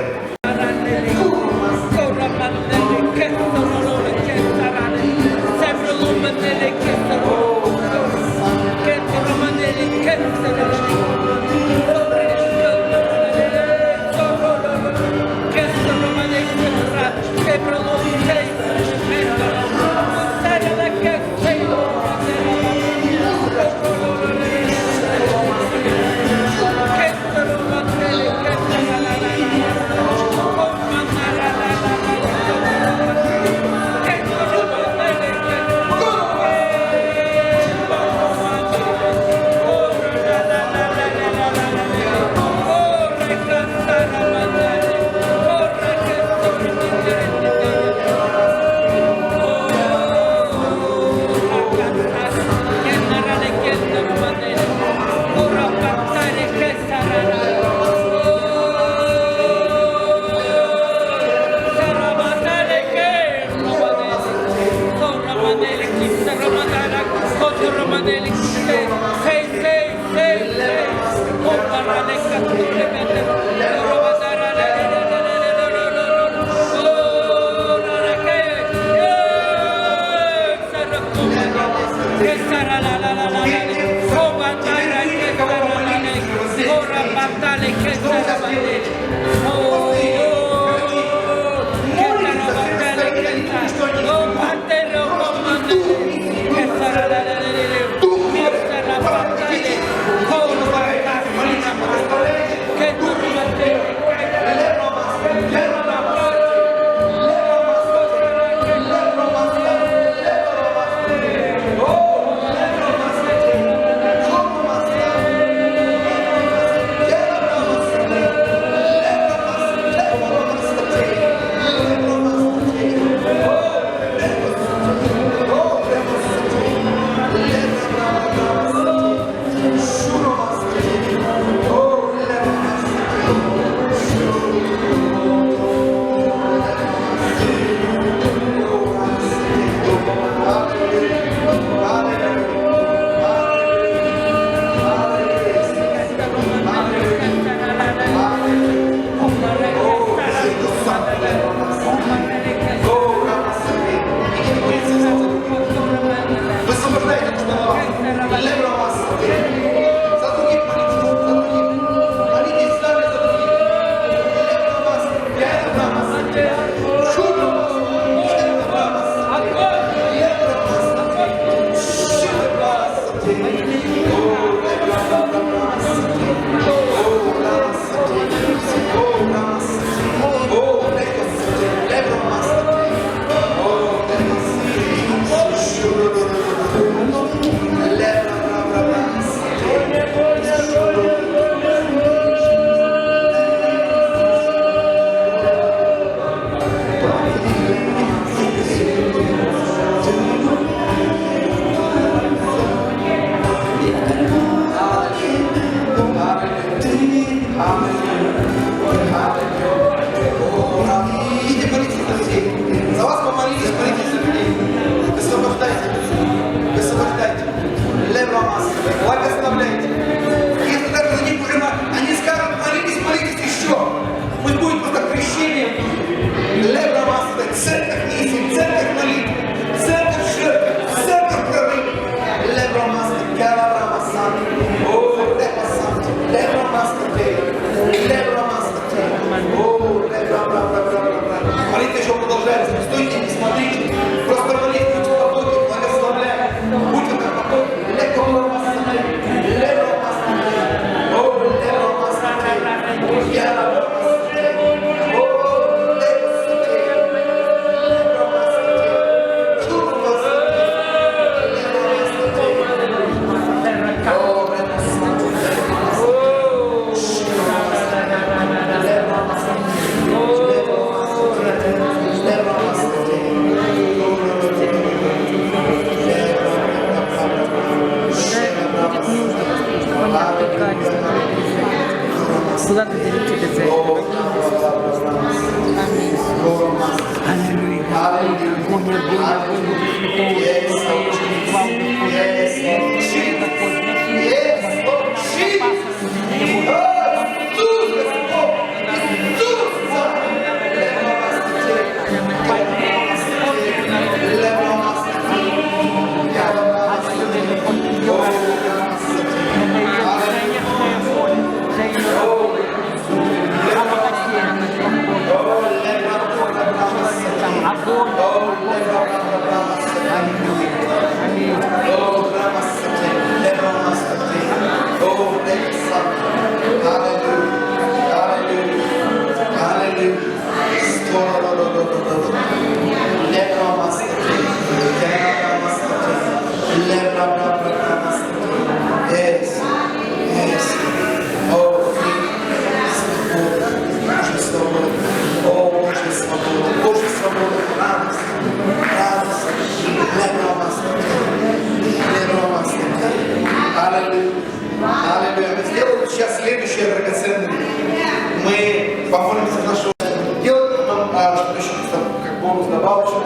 бонус добавочный.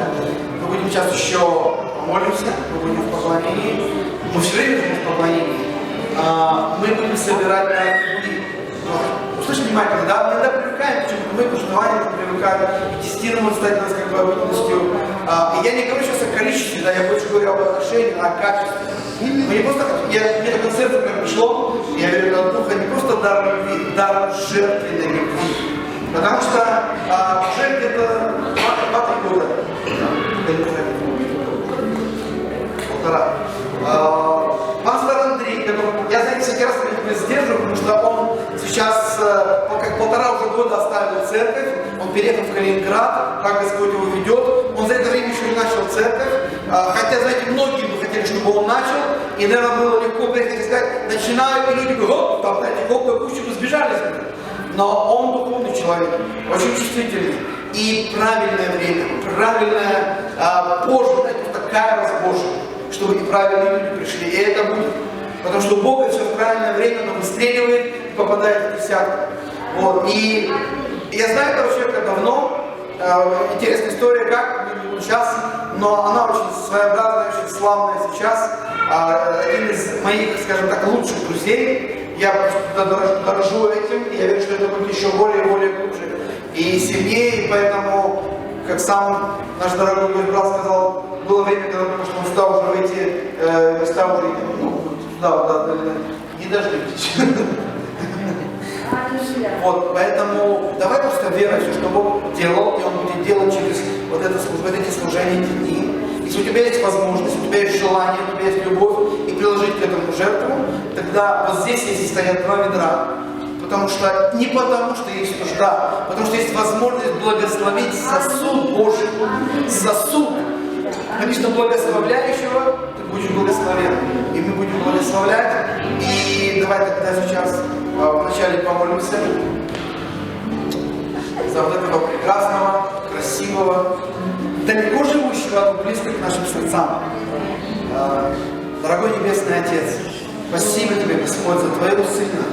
Мы будем сейчас еще помолимся, мы будем в поклонении. Мы все время будем в поклонении. Мы будем собирать на люди. Слышите внимательно, да? Мы иногда привыкаем, почему-то мы по желанию привыкаем. И тестирование стать нас как бы обыденностью. И я не говорю сейчас о количестве, да, я больше говорю об отношении, о качестве. Мне просто, мне такое сердце как пришло, я верю от Духа, не просто дар любви, дар жертвенной любви. Потому что уже где-то 2-3 года, полтора, пастор Андрей, которого, я, знаете, всякий раз меня сдерживаю, потому что он сейчас, как 1,5 года оставил церковь, он переехал в Калининград, как Господь его ведет, он за это время еще не начал церковь, хотя, знаете, многие бы хотели, чтобы он начал, и, наверное, было легко приехать и сказать, начинаю, и люди говорят, оп, там, знаете, какую кучу разбежались. Но он духовный человек, очень чувствительный. И правильное время, правильная Божья, знаете, такая раз Божья, чтобы неправильные люди пришли. И это будет. Потому что Бог все в правильное время, но выстреливает и попадает в десятку. Вот. И я знаю этого человека давно. Интересная история, как, не сейчас, но она очень своеобразная, очень славная сейчас. Один из моих, скажем так, лучших друзей. Я дорожу этим, и я верю, что это будет еще более и более глубже и сильнее, и поэтому, как сам наш дорогой брат сказал, было время, когда он думал, что он сюда уже выйти, места уже, ну, сюда, не дождитесь. Вот, поэтому давай просто верой, что Бог делал, и Он будет делать через вот это службу, эти служения, эти дни. Если у тебя есть возможность, у тебя есть желание, у тебя есть любовь, и приложить к этому жертву, тогда вот здесь, если стоят 2 ведра, потому что, не потому что есть нужда, потому что есть возможность благословить сосуд Божий, сосуд. Написано, благословляющего, ты будешь благословен. И мы будем благословлять. И давай тогда сейчас вначале помолимся за вот этого прекрасного, красивого, далеко живущего, но близко к нашим сердцам. Дорогой Небесный Отец, спасибо Тебе, Господь, за Твоего Сына,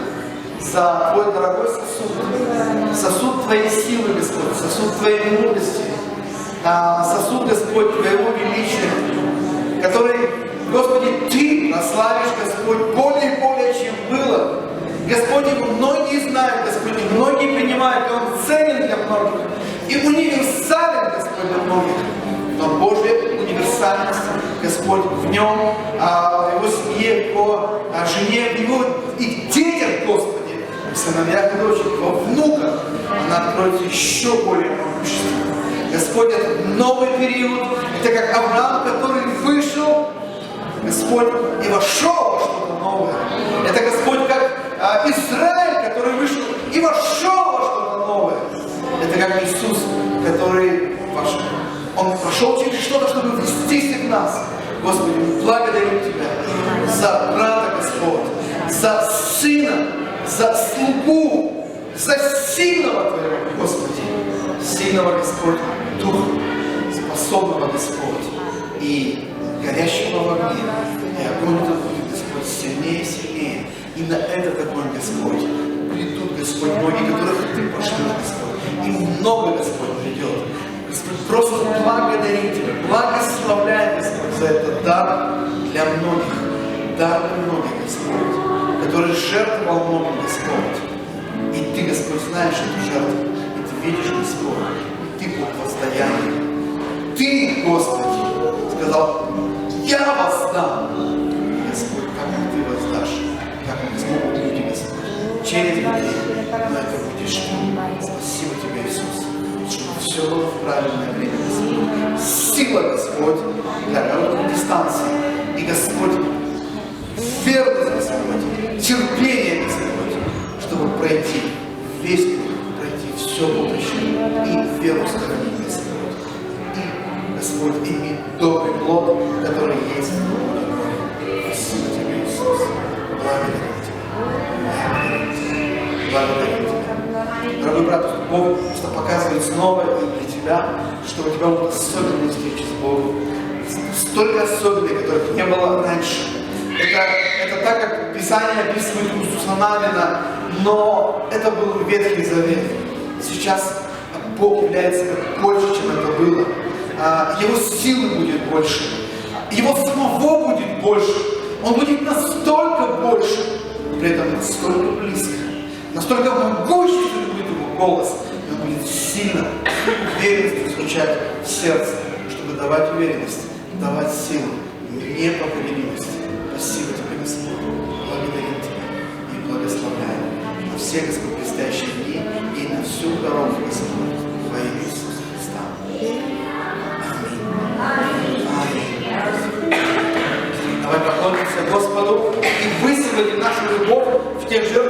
за Твой дорогой сосуд, сосуд Твоей силы, Господь, сосуд Твоей мудрости, сосуд, Господь, Твоего величия, который, Господи, Ты прославишь, Господь, более и более, чем было. Господи, многие знают, Господи, многие принимают, и Он ценен для многих, и универсален, Господь, для многих. Но Божья универсальность, Господь, в Нем, в Его семье, в Его жене, в Его и детях, Господи, в сыновьях и дочерях, во внуках, она откроется еще более могущественно. Господь, это новый период, это как Авраам, который вышел, Господь, и вошел во что-то новое. Это, Господь, как Израиль, который вышел и вошел во что-то новое. Это как Иисус, который вошел. Он прошел через что-то, чтобы ввести всех нас. Господи, мы благодарим Тебя за брата, Господь, за сына, за слугу, за сильного Твоего, Господи, сильного, Господь, Духа, способного, Господь, и горящего в огне. И огонь этот будет, Господь, сильнее и сильнее. И на этот огонь, Господь, придут, Господь, многие, которых Ты пошлешь, Господь. И много, Господь, придет. Господь, просто благодарим Тебя, благословляем, Господь, за этот дар для многих, Господь, который жертвовал многим, Господь. И Ты, Господь, знаешь эту жертву, и Ты видишь, Господь, и Ты Бог воздаяние. Ты, Господи, сказал, я воздам, Господь, как Ты воздашь, как мы смогут люди, Господь, через людей, но это будешь Ты. Спасибо Тебе, Иисус. Чтобы все было в правильное время, Господь. Сила, Господь, для короткой дистанции. И, Господь, верность, Господь, терпение, Господь, чтобы пройти весь путь, пройти все будущее и веру сохранить, Господь. И, Господь, иметь добрый плод, который есть в Боге. Спасибо Тебе, Иисус. Благодарим Тебя. Благодарим Тебя. Дорогой брат, Бог просто показывает снова и для тебя, что у тебя будут особенные встречи с Богом. Столько особенных, которых не было раньше. Это так, как Писание описывает Иисуса Навина, но это был Ветхий Завет. Сейчас Бог является больше, чем это было. Его силы будет больше. Его самого будет больше. Он будет настолько больше, но при этом настолько близко. Настолько могущественный будет его голос. И он будет сильно, уверенностью звучать в сердце, чтобы давать уверенность, давать силу, непоколебимость. Спасибо тебе, Господь. Благодарим тебя и благословляем на все, Господь, предстоящие дни и на всю дорогу, Господь, во имя Иисуса Христа. Аминь. Аминь. Давай поклонимся Господу и высвободим нашу любовь в тех жертвах,